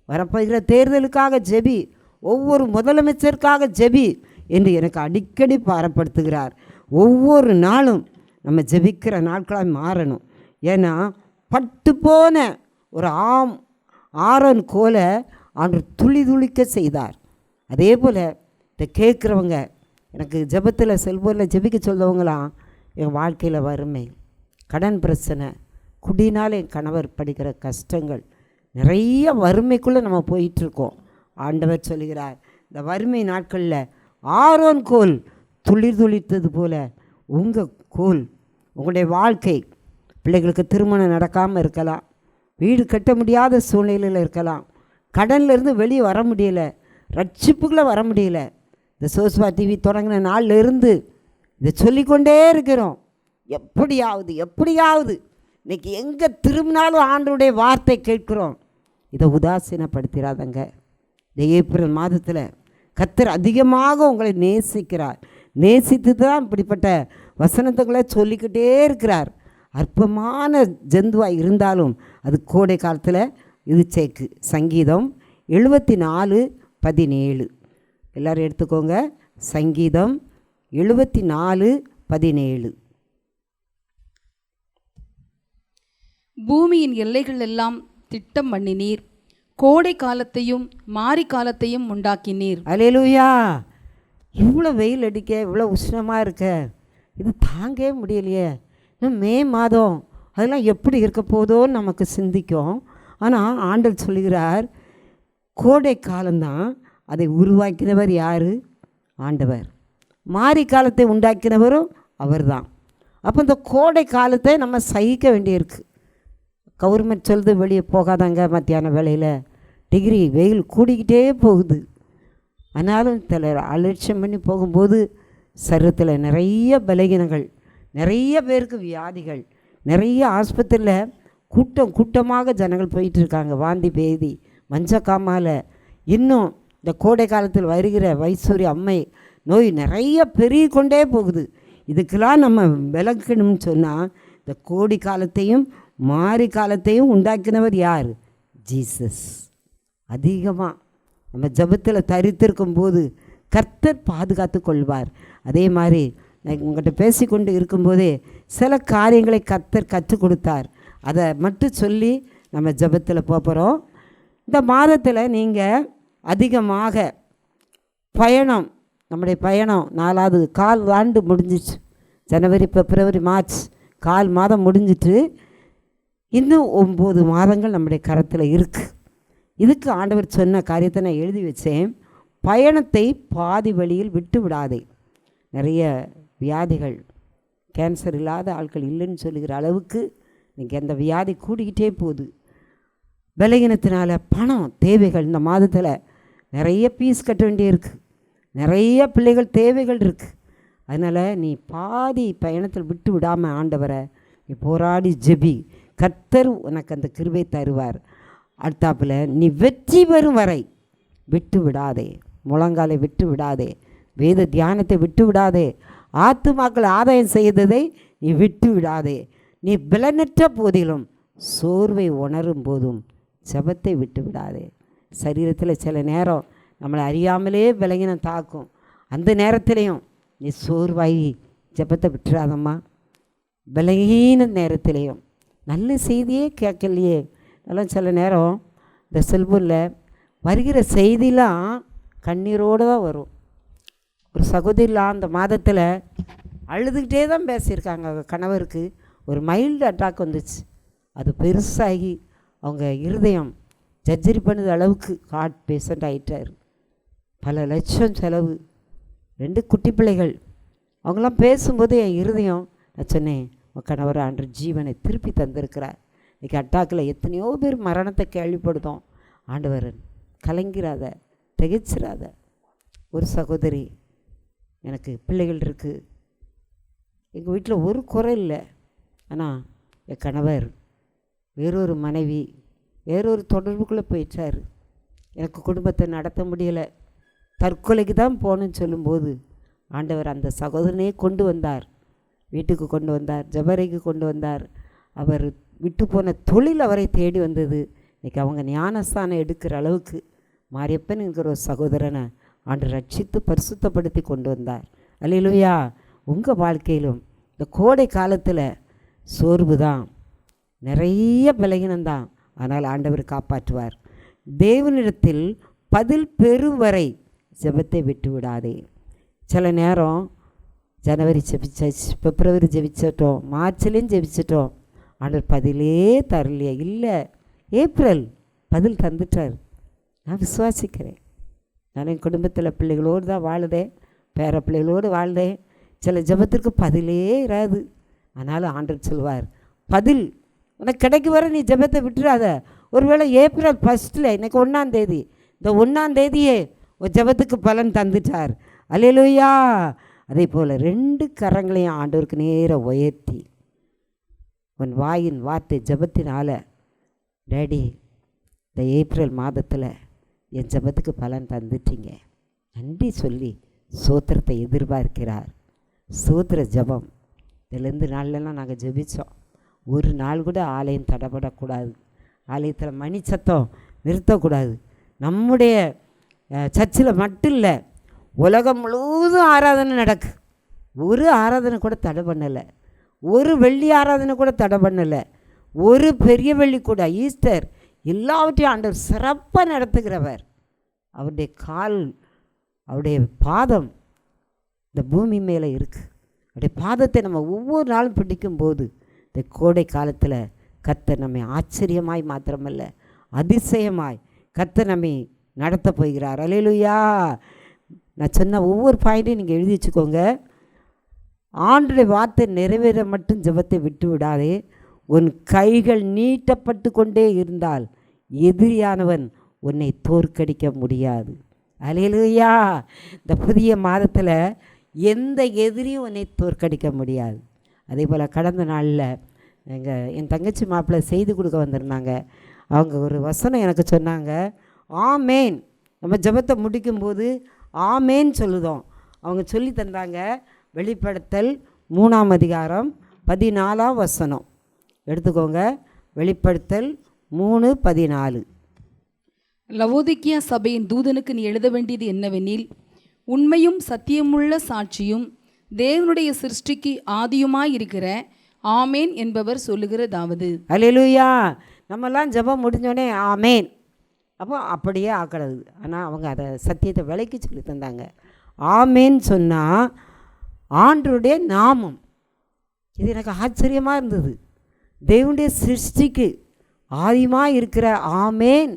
வரப்போகிற தேர்தலுக்காக ஜெபி, ஒவ்வொரு முதலமைச்சருக்காக ஜெபி என்று எனக்கு அடிக்கடி பாரப்படுத்துகிறார். ஒவ்வொரு நாளும் நம்ம ஜெபிக்கிற நாட்களாக மாறணும். ஏன்னா பட்டு போன ஒரு ஆரோன் கோலை ஆண்டவர் துளி துளிக்க செய்தார். அதே போல் இதை கேட்குறவங்க, எனக்கு ஜெபத்தில் செல்போனில் ஜெபிக்க சொல்லுவவங்களாம், என் வாழ்க்கையில் வறுமை, கடன் பிரச்சனை, குடினால் என் கணவர் படிக்கிற கஷ்டங்கள், நிறைய வறுமைக்குள்ளே நம்ம போயிட்டுருக்கோம். ஆண்டவர் சொல்கிறார், இந்த வறுமை நாட்களில் ஆரோன் கோல் துளிர் துளித்தது போல் உங்கள் கோல், உங்களுடைய வாழ்க்கை, பிள்ளைகளுக்கு திருமணம் நடக்காமல் இருக்கலாம், வீடு கட்ட முடியாத சூழ்நிலையில் இருக்கலாம், கடன்லேருந்து வெளியே வர முடியல, ரட்சிப்புக்குள்ளே வர முடியல. இந்த சோஸ்வா டிவி தொடங்கின நாளில் இருந்து இதை சொல்லிக்கொண்டே இருக்கிறோம். எப்படியாவது இன்றைக்கி எங்கே திரும்பினாலும் ஆண்டவருடைய வார்த்தை கேட்குறோம். இதை உதாசீனப்படுத்திடாதங்க. இந்த ஏப்ரல் மாதத்தில் கர்த்தர் அதிகமாக உங்களை நேசிக்கிறார். நேசித்து தான் இப்படிப்பட்ட வசனத்துக்களை சொல்லிக்கிட்டே இருக்கிறார். அற்பமான ஜந்துவாக இருந்தாலும் அது கோடை காலத்தில் இது சேர்க்கு. சங்கீதம் 74:17 எல்லோரும் எடுத்துக்கோங்க. சங்கீதம் 74:17. பூமியின் எல்லைகள் எல்லாம் திட்டம் பண்ணினீர், கோடை காலத்தையும் மாரி காலத்தையும் உண்டாக்கினீர். அல்லேலூயா. இவ்வளோ வெயில் அடிக்க, இவ்வளோ உஷ்ணமாக இருக்க, இது தாங்கவே முடியலையே. இன்னும் மே மாதம் அதெல்லாம் எப்படி இருக்க போதோன்னு நமக்கு சிந்திக்கும். ஆனால் ஆண்டவர் சொல்லுகிறார், கோடை காலம்தான். அதை உருவாக்கினவர் யார்? ஆண்டவர். மாரி காலத்தை உண்டாக்கினவரும் அவர் தான். அப்போ இந்த கோடை காலத்தை நம்ம சகிக்க வேண்டியிருக்கு. கவர்மெண்ட் சொல்லுது வெளியே போகாதாங்க மத்தியான வேளையில், டிகிரி வெயில் கூடிக்கிட்டே போகுது. ஆனாலும் சிலர் அலட்சியம் பண்ணி போகும்போது சரீரத்தில் நிறைய பலகீனங்கள், நிறைய பேருக்கு வியாதிகள், நிறைய ஆஸ்பத்திரியில் கூட்டமாக ஜனங்கள் போயிட்டுருக்காங்க. வாந்தி பேதி மஞ்சக்காமால். இன்னும் இந்த கோடை காலத்தில் வருகிற வைசூரி அம்மை நோய் நிறைய பெருகி கொண்டே போகுது. இதுக்கெல்லாம் நம்ம விளக்கணும்னு சொன்னால், இந்த கோடை காலத்தையும் மாரி காலத்தையும் உண்டாக்கினவர் யார்? ஜீசஸ். அதிகமாக நம்ம ஜெபத்தில் தரித்திருக்கும் போது கர்த்தர் பாதுகாத்து கொள்வார். அதே மாதிரி நான் உங்கள்கிட்ட பேசிக்கொண்டு இருக்கும்போதே சில காரியங்களை கர்த்தர் கற்றுக் கொடுத்தார். அதை மட்டும் சொல்லி நம்ம ஜெபத்தில் போகிறோம். இந்த மாதத்தில் நீங்கள் அதிகமாக பயணம், நம்முடைய பயணம் 4வது கால் ஆண்டு முடிஞ்சிச்சு. ஜனவரி, பிப்ரவரி, மார்ச் 4 மாதம் முடிஞ்சிட்டு இன்னும் 9 மாதங்கள் நம்முடைய கரத்தில் இருக்குது. இதுக்கு ஆண்டவர் சொன்ன காரியத்தை நான் எழுதி வச்சேன். பயணத்தை பாதி வழியில் விட்டு விடாதே. நிறைய வியாதிகள், கேன்சர் இல்லாத ஆட்கள் இல்லைன்னு சொல்லுகிற அளவுக்கு இன்றைக்கி அந்த வியாதி கூடிக்கிட்டே போகுது. பலகீனத்தினால பணம் தேவைகள், இந்த மாதத்தில் நிறைய ஃபீஸ் கட்ட வேண்டியிருக்கு, நிறைய பிள்ளைகள் தேவைகள் இருக்குது. அதனால் நீ பாதி பயணத்தில் விட்டு விடாமல் ஆண்டவரை நீ போராடி ஜெபி. கர்த்தர் உனக்கு அந்த கிருபை தருவார். அடுத்தாப்பில் நீ வெற்றி பெறும் வரை விட்டு விடாதே. முழங்காலை விட்டு விடாதே. வேத தியானத்தை விட்டு விடாதே. ஆத்துமாக்கள் ஆதாயம் செய்ததை நீ விட்டு விடாதே. நீ பலனற்ற போதிலும் சோர்வை உணரும் போதும் ஜெபத்தை விட்டு விடாதே. சரீரத்தில் சில நேரம் நம்மளை அறியாமலே பலகீனம் தாக்கும். அந்த நேரத்திலையும் நீ சோர்வாகி ஜெபத்தை விட்டுறாதம்மா. பலகீன நேரத்திலையும் நல்ல செய்தியே கேட்கலையே. அதெல்லாம் சில நேரம் இந்த செல்போனில் வருகிற செய்திலாம் கண்ணீரோடு தான் வரும். ஒரு சகோதரிலாம் அந்த மாதத்தில் அழுதுகிட்டே தான் பேசியிருக்காங்க. அவங்க கணவருக்கு ஒரு மைல்டு அட்டாக் வந்துச்சு. அது பெருசாகி அவங்க இருதயம் சர்ஜரி பண்ணுற அளவுக்கு ஹார்ட் பேஷண்ட் ஆகிட்டார். பல லட்சம் செலவு. 2 குட்டி பிள்ளைகள். அவங்களாம் பேசும்போது என் இருதயம், நான் சொன்னேன், உன் கணவர் ஆண்டவர் ஜீவனை திருப்பி தந்திருக்கிறார். இன்றைக்கி அட்டாக்கில் எத்தனையோ பேர் மரணத்தை கேள்விப்படுதோம். ஆண்டவர் கலங்கிறாத, திகைச்சிராத. ஒரு சகோதரி, எனக்கு பிள்ளைகள் இருக்குது, எங்கள் வீட்டில் ஒரு குறை இல்லை, ஆனால் என் கணவர் வேறொரு மனைவி வேறொரு தொடர்புக்குள்ளே போயிட்டார், எனக்கு குடும்பத்தை நடத்த முடியலை, தற்கொலைக்கு தான் போகணுன்னு சொல்லும்போது ஆண்டவர் அந்த சகோதரனையே கொண்டு வந்தார், வீட்டுக்கு கொண்டு வந்தார், ஜபரைக்கு கொண்டு வந்தார். அவர் விட்டு போன தொழில் அவரை தேடி வந்தது. இன்றைக்கி அவங்க ஞானஸ்தானம் எடுக்கிற அளவுக்கு மாரியப்பன் என்கிற ஒரு சகோதரனை ஆண்டு ரட்சித்து பரிசுத்தப்படுத்தி கொண்டு வந்தார். அல்லேலூயா. உங்கள் வாழ்க்கையிலும் இந்த கோடை காலத்தில் சோர்வு தான், நிறைய பலகீனம்தான், ஆனால் ஆண்டவர் காப்பாற்றுவார். தேவனிடத்தில் பதில் பெறும் வரை ஜெபத்தை விட்டு விடாதே. சில நேரம் ஜனவரி ஜெபிச்சாச்சு, பிப்ரவரி ஜெபிச்சிட்டோம், மார்ச்லேயும் ஜெபிச்சிட்டோம், ஆண்டவர் பதிலே தரலையே. இல்லை, ஏப்ரல் பதில் தந்துட்டார். நான் விசுவாசிக்கிறேன். நான் என் குடும்பத்தில் பிள்ளைகளோடு தான் வாழுதேன், பேர பிள்ளைகளோடு வாழ்ந்தேன். சில ஜெபத்திற்கு பதிலே இராது. ஆனாலும் ஆண்டவர் சொல்வார், பதில் உனக்கு கிடைக்கும் வரை நீ ஜெபத்தை விட்டுறாத. ஒருவேளை ஏப்ரல் 1 இன்றைக்கி 1ஆம் தேதி, இந்த 1ஆம் தேதியே ஒரு ஜெபத்துக்கு பலன் தந்துட்டார். அல்லேலூயா. அதே போல் 2 கரங்களையும் ஆண்டவருக்கு நேராக உயர்த்தி உன் வாயின் வார்த்தை ஜெபத்தினால, டேடி இந்த ஏப்ரல் மாதத்தில் என் ஜெபத்துக்கு பலன் தந்துட்டீங்க, நன்றி சொல்லி சோத்திரத்தை எதிர்பார்க்கிறார். சோத்திர ஜெபம் இதுலேருந்து நாள்லாம் நாங்கள் ஜெபித்தோம். ஒரு நாள் கூட ஆலயம் தடைப்படக்கூடாது, ஆலயத்தில் மணி சத்தம் நிறுத்தக்கூடாது. நம்முடைய சர்ச்சில் மட்டும் இல்லை, உலகம் முழுவதும் ஆராதனை நடக்கு. ஒரு ஆராதனை கூட தடை பண்ணலை, ஒரு வெள்ளி ஆராதனை கூட தடை பண்ணலை, ஒரு பெரிய வெள்ளி கூட, ஈஸ்டர் எல்லாவற்றையும் ஆண்டவர் சிறப்பாக நடத்துகிறவர். அவருடைய கால், அவருடைய பாதம் இந்த பூமி மேலே இருக்குது. அவருடைய பாதத்தை நம்ம ஒவ்வொரு நாளும் பிடிக்கும்போது இந்த கோடை காலத்தில் கர்த்தர் நம்மை ஆச்சரியமாய் மாத்திரமல்ல அதிசயமாய் கர்த்தர் நம்மை நடத்த போகிறார். அல்லேலூயா. நான் சொன்ன ஒவ்வொரு பாயிண்ட்டையும் நீங்கள் எழுதி வச்சுக்கோங்க. ஆண்டவருடைய வார்த்தை நிறைவேற மட்டும் ஜெபத்தை விட்டு விடாதே. உன் கைகள் நீட்டப்பட்டு கொண்டே இருந்தால் எதிரியானவன் உன்னை தோற்கடிக்க முடியாது. அல்லேலூயா. இந்த புதிய மாதத்தில் எந்த எதிரியும் உன்னை தோற்கடிக்க முடியாது. அதே போல் கடந்த நாளில் என் தங்கச்சி மாப்பிள்ளை செய்தி கொடுக்க வந்திருந்தாங்க. அவங்க ஒரு வசனம் எனக்கு சொன்னாங்க. ஆமேன், நம்ம ஜெபத்தை முடிக்கும்போது ஆமேன் சொல்லுதோம். அவங்க சொல்லி தந்தாங்க. வெளிப்படுத்தல் 3ஆம் அதிகாரம் 14ஆம் வசனம் எடுத்துக்கோங்க. வெளிப்படுத்தல் 3:14. லவோதிக்கியா சபையின் தூதனுக்கு நீ எழுத வேண்டியது என்னவெனில், உண்மையும் சத்தியமுள்ள சாட்சியும் தேவனுடைய சிருஷ்டிக்கு ஆதியுமாயிருக்கிற ஆமேன் என்பவர் சொல்லுகிறதாவது. அல்லேலூயா. நம்மெல்லாம் ஜெபம் முடிஞ்சோடனே ஆமேன், அப்போ அப்படியே ஆக்கிறது. ஆனால் அவங்க அதை சத்தியத்தை விலைக்கு சொல்லி தந்தாங்க. ஆமேன் சொன்னால் ஆண்டவருடைய நாமம். இது எனக்கு ஆச்சரியமாக இருந்தது. தேவனுடைய சிருஷ்டிக்கு ஆதியமாக இருக்கிற ஆமேன்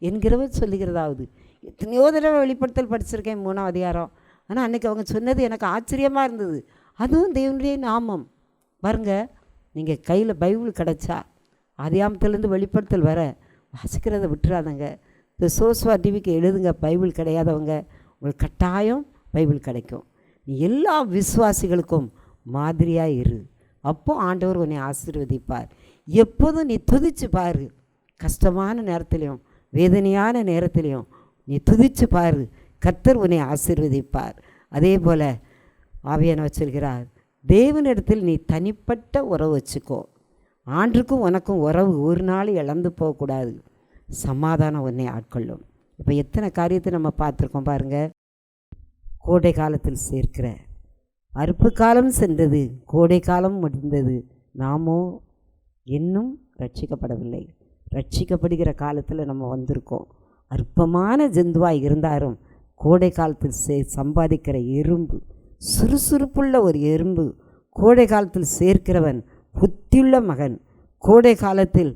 என்கிறவர் சொல்லுகிறதாவது. எத்தனையோ தடவை வெளிப்படுத்தல் படிச்சிருக்கேன் 3ஆம் அதிகாரம். ஆனால் அன்றைக்கி அவங்க சொன்னது எனக்கு ஆச்சரியமாக இருந்தது. அதுவும் தேவனுடைய நாமம். பாருங்க, நீங்கள் கையில் பைபிள் கிடச்சா ஆதியாமத்திலேருந்து வெளிப்படுத்தல் வர வாசிக்கிறத விட்டுறாதங்க. இந்த சோஸ்வா டிவிக்கு எழுதுங்க. பைபிள் கிடையாதவங்க உங்களுக்கு கட்டாயம் பைபிள் கிடைக்கும். நீ எல்லா விசுவாசிகளுக்கும் மாதிரியாக இரு. அப்போ ஆண்டவர் உன்னை ஆசீர்வதிப்பார். எப்போதும் நீ துதிச்சு பாரு. கஷ்டமான நேரத்துலையும் வேதனையான நேரத்துலையும் நீ துதிச்சு பாரு. கர்த்தர் உன்னை ஆசீர்வதிப்பார். அதே போல் ஆவியானவர் சொல்கிறார், தேவனிடத்தில் நீ தனிப்பட்ட உறவு வச்சுக்கோ. ஆண்டுக்கும் உனக்கும் உறவு ஒரு நாள் இழந்து போகக்கூடாது. சமாதானம் உன்னை ஆட்கொள்ளும். இப்போ எத்தனை காரியத்தை நம்ம பார்த்துருக்கோம் பாருங்கள். கோடை காலத்தில் சேர்க்கிற அறுப்பு காலம் சென்றது, கோடை காலம் முடிந்தது, நாமோ இன்னும் ரட்சிக்கப்படவில்லை. ரட்சிக்கப்படுகிற காலத்தில் நம்ம வந்திருக்கோம். அற்பமான ஜந்துவாய் இருந்தாலும் கோடை காலத்தில் சம்பாதிக்கிற எறும்பு, சுறுசுறுப்புள்ள ஒரு எறும்பு, கோடை காலத்தில் சேர்க்கிறவன் புத்தியுள்ள மகன். கோடை காலத்தில்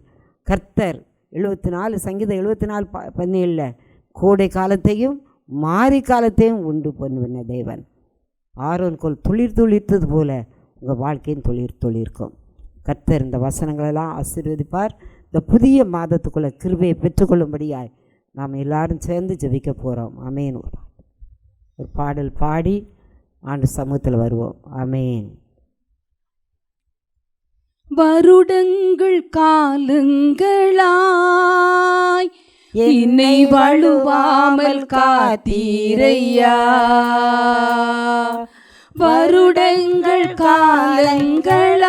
கர்த்தர் 74 சங்கீதம் 74:17 கோடை காலத்தையும் மாரி காலத்தையும் உண்டு பண்ணுவன தேவன். ஆரோன் கோல் துளிர் துளிர்த்தது போல உங்கள் வாழ்க்கையும் துளிர்க்கும். கர்த்தர் இந்த வசனங்களெல்லாம் ஆசீர்வதிப்பார். இந்த புதிய மாதத்துக்குள்ளே கிருபையை பெற்றுக்கொள்ளும்படியாய் நாம் எல்லாரும் சேர்ந்து ஜெபிக்க போகிறோம். ஆமேன். ஒரு பாடல் பாடி ஆண்டு சமூகத்தில் வருவோம். ஆமேன். வருடங்கள் காலங்களாய் என்னை வழுவாமல் காத்தீரையா. வருடங்கள் காலங்களாய்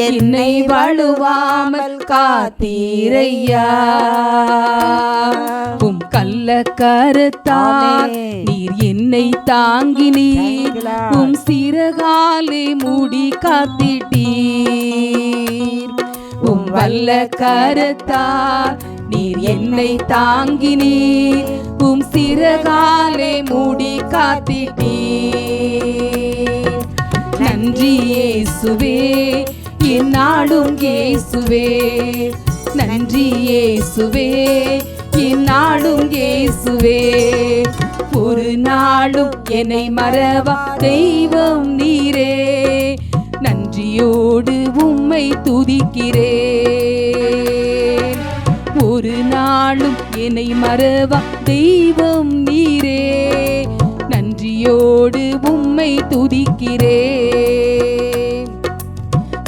என்னை வழுவாமல் காத்தீரையா. உம் கள்ள கரத்தால் நீர் என்னை தாங்கினீர், உம் சிறகாலே மூடி காத்திட்டீர். உம் வல்ல கரத்தால் நீர் என்னை தாங்கினீர், உம் சிறகாலே மூடி காத்திட்டீர். நன்றி இயேசுவே, என்னாலும் இயேசுவே. நன்றி இயேசுவே, என்னாலும் இயேசுவே. ஒரு நாளும் என்னை மறவா தெய்வம் நீரே. நன்றியோடு உம்மை துதிக்கிறேன். ஒரு நாளும் என்னை மறவா தெய்வம் நீரே. நன்றியோடு உம்மை துதிக்கிறேன்.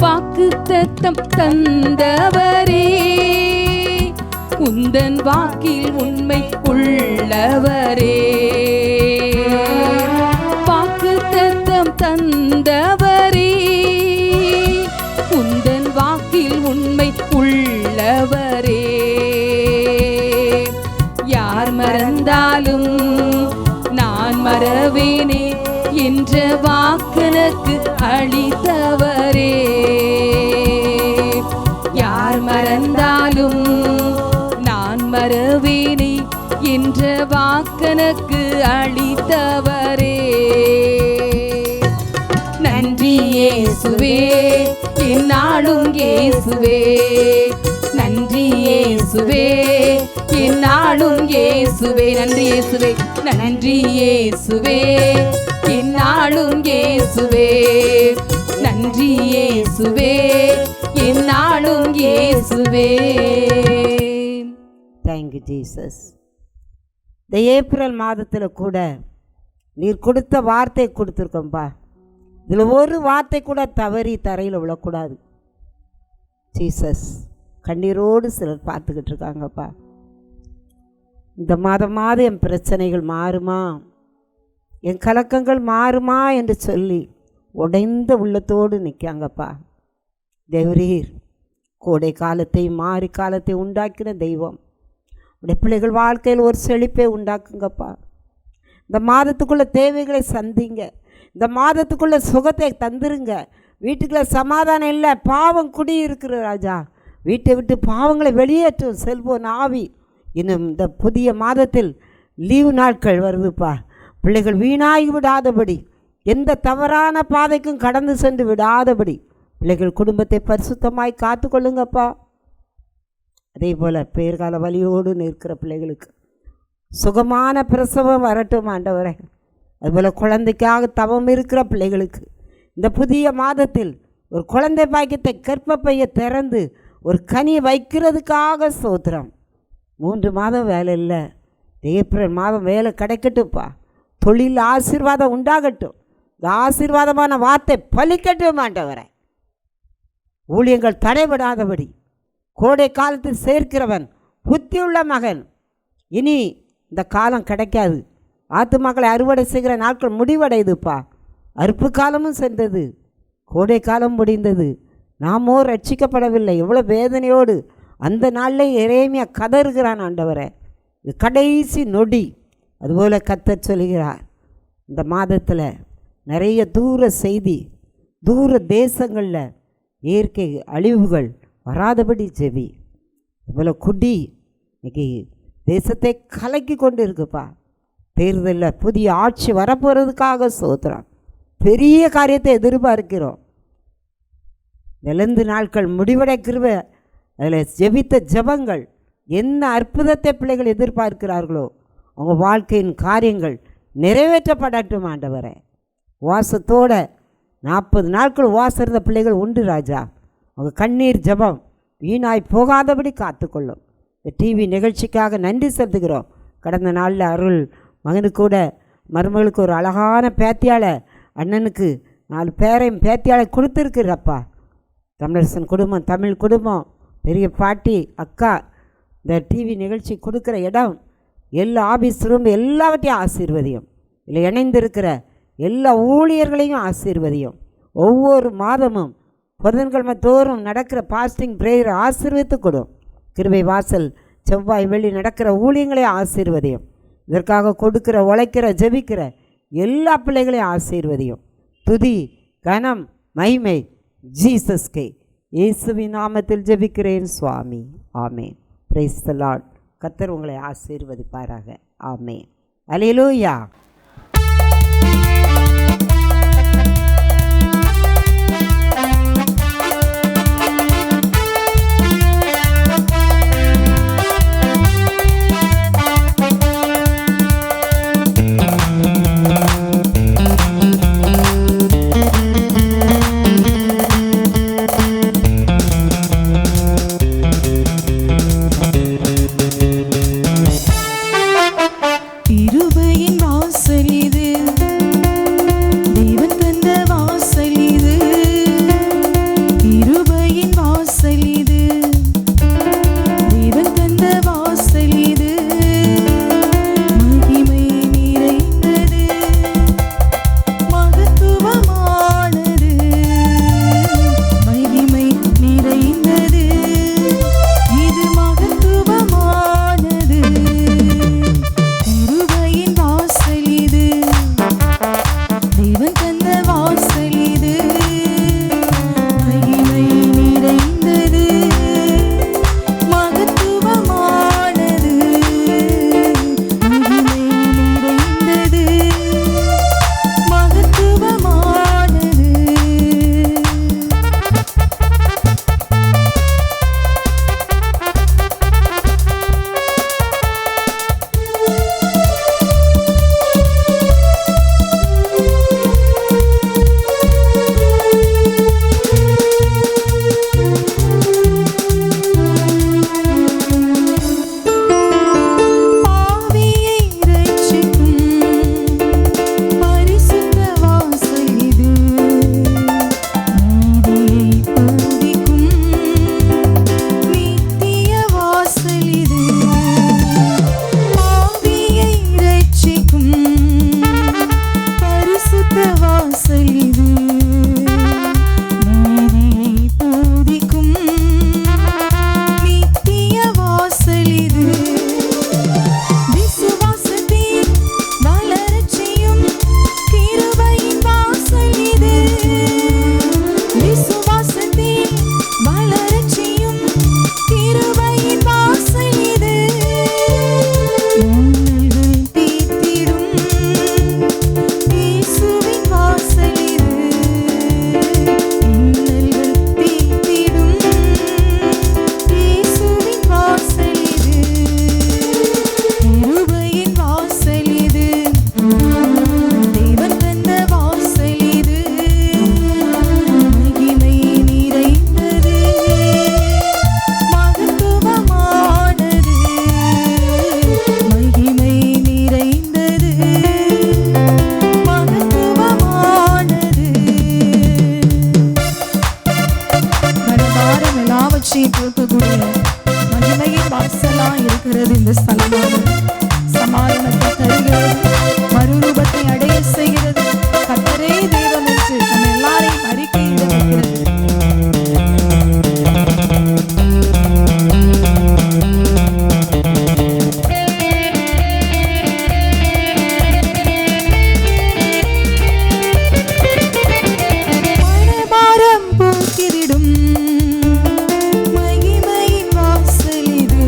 வாக்குத்தத்தம் தந்தவரே, உந்தன் வாக்கில் உண்மை உள்ளவரே. வாக்குத்தத்தம் தந்தவரே, உந்தன் வாக்கில் உண்மை உள்ளவரே. யார் மறந்தாலும் நான் மறவேனே என்ற அளித்தவரே. யார் மறந்தாலும் நான் மறவேனே என்ற வாக்கனுக்கு அளித்தவரே. நன்றி இயேசுவே, என்னாலும் இயேசுவே. நன்றி இயேசுவே, என்னாலும் இயேசுவே. நன்றி இயேசுவே, நன்றி இயேசுவே, என்னாலும் இயேசுவே. நன்றி இயேசுவே, என்னாலும் இயேசுவே. Thank you Jesus. இந்த ஏப்ரல் மாதத்தில் கூட நீர் கொடுத்த வார்த்தை கொடுத்துருக்கோம்ப்பா. இதில் ஒரு வார்த்தை கூட தவறி தரையில் விழக்கூடாது ஜீசஸ். கண்ணீரோடு சிலர் பார்த்துக்கிட்டு இருக்காங்கப்பா. இந்த மாதமாவது என் பிரச்சனைகள் மாறுமா, என் கலக்கங்கள் மாறுமா என்று சொல்லி உடைந்த உள்ளத்தோடு நிற்காங்கப்பா. தேவரீர் கோடை காலத்தையும் மாறி காலத்தை உண்டாக்கின தெய்வம். உடைய பிள்ளைகள் வாழ்க்கையில் ஒரு செழிப்பை உண்டாக்குங்கப்பா. இந்த மாதத்துக்குள்ள தேவைகளை சந்திங்க. இந்த மாதத்துக்குள்ள சுகத்தை தந்துருங்க. வீட்டுக்குள்ள சமாதானம் இல்லை, பாவம் குடியிருக்கிற ராஜா. வீட்டை விட்டு பாவங்களை வெளியேற்றும் செல்வோன் ஆவி. இன்னும் இந்த புதிய மாதத்தில் லீவு நாட்கள் வருதுப்பா. பிள்ளைகள் வீணாகி விடாதபடி, எந்த தவறான பாதைக்கும் கடந்து சென்று விடாதபடி பிள்ளைகள் குடும்பத்தை பரிசுத்தமாய் காத்து கொள்ளுங்கப்பா. அதே போல் பேர்கால வலியோடு நிற்கிற பிள்ளைகளுக்கு சுகமான பிரசவம் வரட்டும் ஆண்டவரே. அதுபோல் குழந்தைக்காக தவம் இருக்கிற பிள்ளைகளுக்கு இந்த புதிய மாதத்தில் ஒரு குழந்தை பாக்கியத்தை கர்ப்பப்பையை திறந்து ஒரு கனி வைக்கிறதுக்காக ஸ்தோத்திரம். 3 மாதம் வேலை இல்லை, ஏப்ரல் மாதம் வேலை கிடைக்கட்டும்ப்பா. தொழில் ஆசீர்வாதம் உண்டாகட்டும். இந்த ஆசீர்வாதமான வார்த்தை பலிக்கட்டும் ஆண்டவரே. ஊழியங்கள் தடைபடாதபடி கோடை காலத்தில் சேர்க்கிறவன் புத்தியுள்ள மகன். இனி இந்த காலம் கிடைக்காது. ஆத்துமாக்களை அறுவடை செய்கிற நாட்கள் முடிவடையுதுப்பா. அறுப்பு காலமும் சென்றது, கோடை காலம் முடிந்தது. நாமோ ரட்சிக்கப்படவில்லை. எவ்வளோ வேதனையோடு அந்த நாளில் எரேமியா கதறுகிறான் ஆண்டவரே. இது கடைசி நொடி. அதுபோல் கர்த்தர் சொல்கிறார், இந்த மாதத்தில் நிறைய தூர செய்தி, தூர தேசங்களில் இயற்கை அழிவுகள் வராதபடி ஜெபி. இதுபோல் குடி இன்னைக்கு தேசத்தை கலக்கி கொண்டு இருக்குப்பா. தேர்தலில் புதிய ஆட்சி வரப்போகிறதுக்காக சோத்துறான். பெரிய காரியத்தை எதிர்பார்க்கிறோம். விளந்து நாட்கள் முடிவடைக்கிற அதில் ஜெபித்த ஜபங்கள் என்ன அற்புதத்தை பிள்ளைகள் எதிர்பார்க்கிறார்களோ அவங்க வாழ்க்கையின் காரியங்கள் நிறைவேற்றப்படட்டும் ஆண்டவரே. வாசத்தோட 40 நாட்கள் வாசம் இருந்த பிள்ளைகள் உண்டு ராஜா. அவங்க கண்ணீர் ஜபம் வீணாய் போகாதபடி காத்துக்கொள்ளும். இந்த டிவி நிகழ்ச்சிக்காக நன்றி செலுத்துகிறோம். கடந்த நாளில் அருள் மகனுக்கு கூட மருமகளுக்கு ஒரு அழகான பேத்தியாளை, அண்ணனுக்கு 4 பேரையும் பேத்தியாளை கொடுத்துருக்குறப்பா. தமிழரசன் குடும்பம், தமிழ் குடும்பம், பெரிய பாட்டி, அக்கா, இந்த டிவி நிகழ்ச்சி கொடுக்குற இடம், எல்லா ஆபீஸ் ரூம் எல்லாவற்றையும் ஆசீர்வதியும். இல்லை இணைந்திருக்கிற எல்லா ஊழியர்களையும் ஆசீர்வதியும். ஒவ்வொரு மாதமும் புதன்கிழமை தோறும் நடக்கிற பாஸ்டிங் பிரேயரை ஆசீர்வதித்து கொடும். கிருபை வாசல் செவ்வாய் வெள்ளி நடக்கிற ஊழியங்களையும் ஆசீர்வதியும். இதற்காக கொடுக்கிற, உழைக்கிற, ஜெபிக்கிற எல்லா பிள்ளைகளையும் ஆசீர்வதியும். துதி, கனம், மகிமை ஜீசஸ்கே. இயேசுவின் நாமத்தில் ஜெபிக்கிறேன் சுவாமி. ஆமேன். Praise the Lord. கர்த்தர் உங்களை ஆசீர்வதிப்பாராக. ஆமேன். அல்லேலூயா. கிருபையின் வாசல் பாரம் எல்லாவற்றையும் போக்கக்கூடிய மகிமையின் வாசலா இருக்கிறது இந்த ஸ்தலமானது. சமாதானத்தை தருகிறது, மறுரூபத்தை அடைய செய்கிறது. கர்த்தரே தெய்வம் என்று நம்ம எல்லாரையும் அறிக்கையிட வைக்கிறது. மனபாரம் போக்கிடும் மகிமையின் வாசல் இது.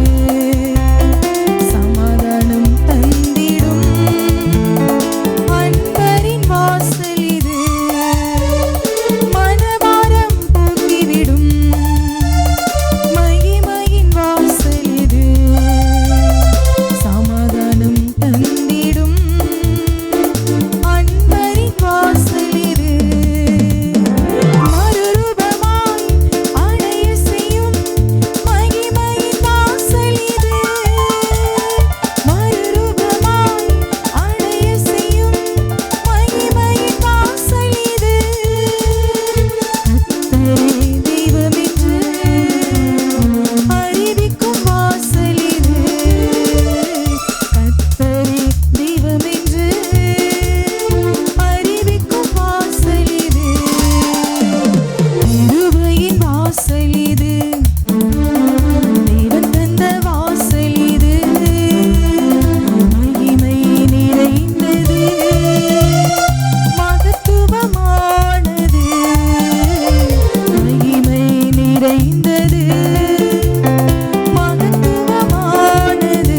சமாதானம் தந்திடும் அன்பரின் வாசல் இது. மனபாரம் போக்கிவிடும் மகிமையின் வாசல் இது. சமாதானம் தந்திடும் அன்பரின் வாசல் இது. மறுரூபமாய் அடைய செய்யும் மகிமையின் வாசல் இது. மறுரூபமாய் அடைய செய்யும் மகிமையின் வாசல் இது. கர்த்தரே தெய்வம் என்று அறிவிக்கும் வாசல் இது. கர்த்தரே தெய்வம் என்று அறிவிக்கும் வாசல் இது. கிருபையின் வாசல் இது. தேவன் தந்த வாசல் இது. மகிமை நிறைந்தது, மகத்துவமானது. மகிமை நிறைந்தது, மகத்துவமானது.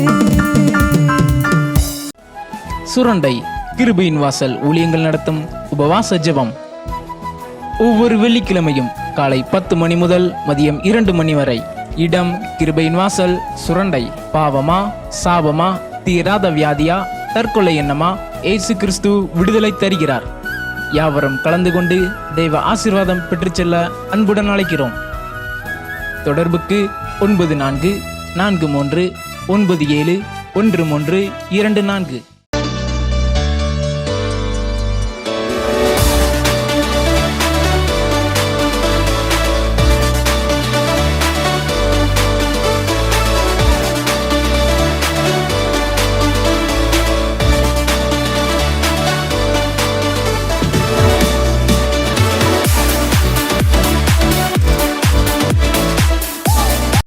சுரண்டை கிருபையின் வாசல் ஊழியங்கள் நடத்தும் உபவாச ஜெபம் ஒவ்வொரு வெள்ளிக்கிழமையும் காலை 10 மணி முதல் மதியம் 2 மணி வரை. இடம் கிருபையின் வாசல், சுரண்டை. பாவமா, சாபமா, தீராத வியாதியா, தற்கொலை எண்ணமா, இயேசு கிறிஸ்து விடுதலை தருகிறார். யாவரும் கலந்து கொண்டு தெய்வ ஆசீர்வாதம் பெற்றுச் செல்ல அன்புடன் அழைக்கிறோம். தொடர்புக்கு 9443971324.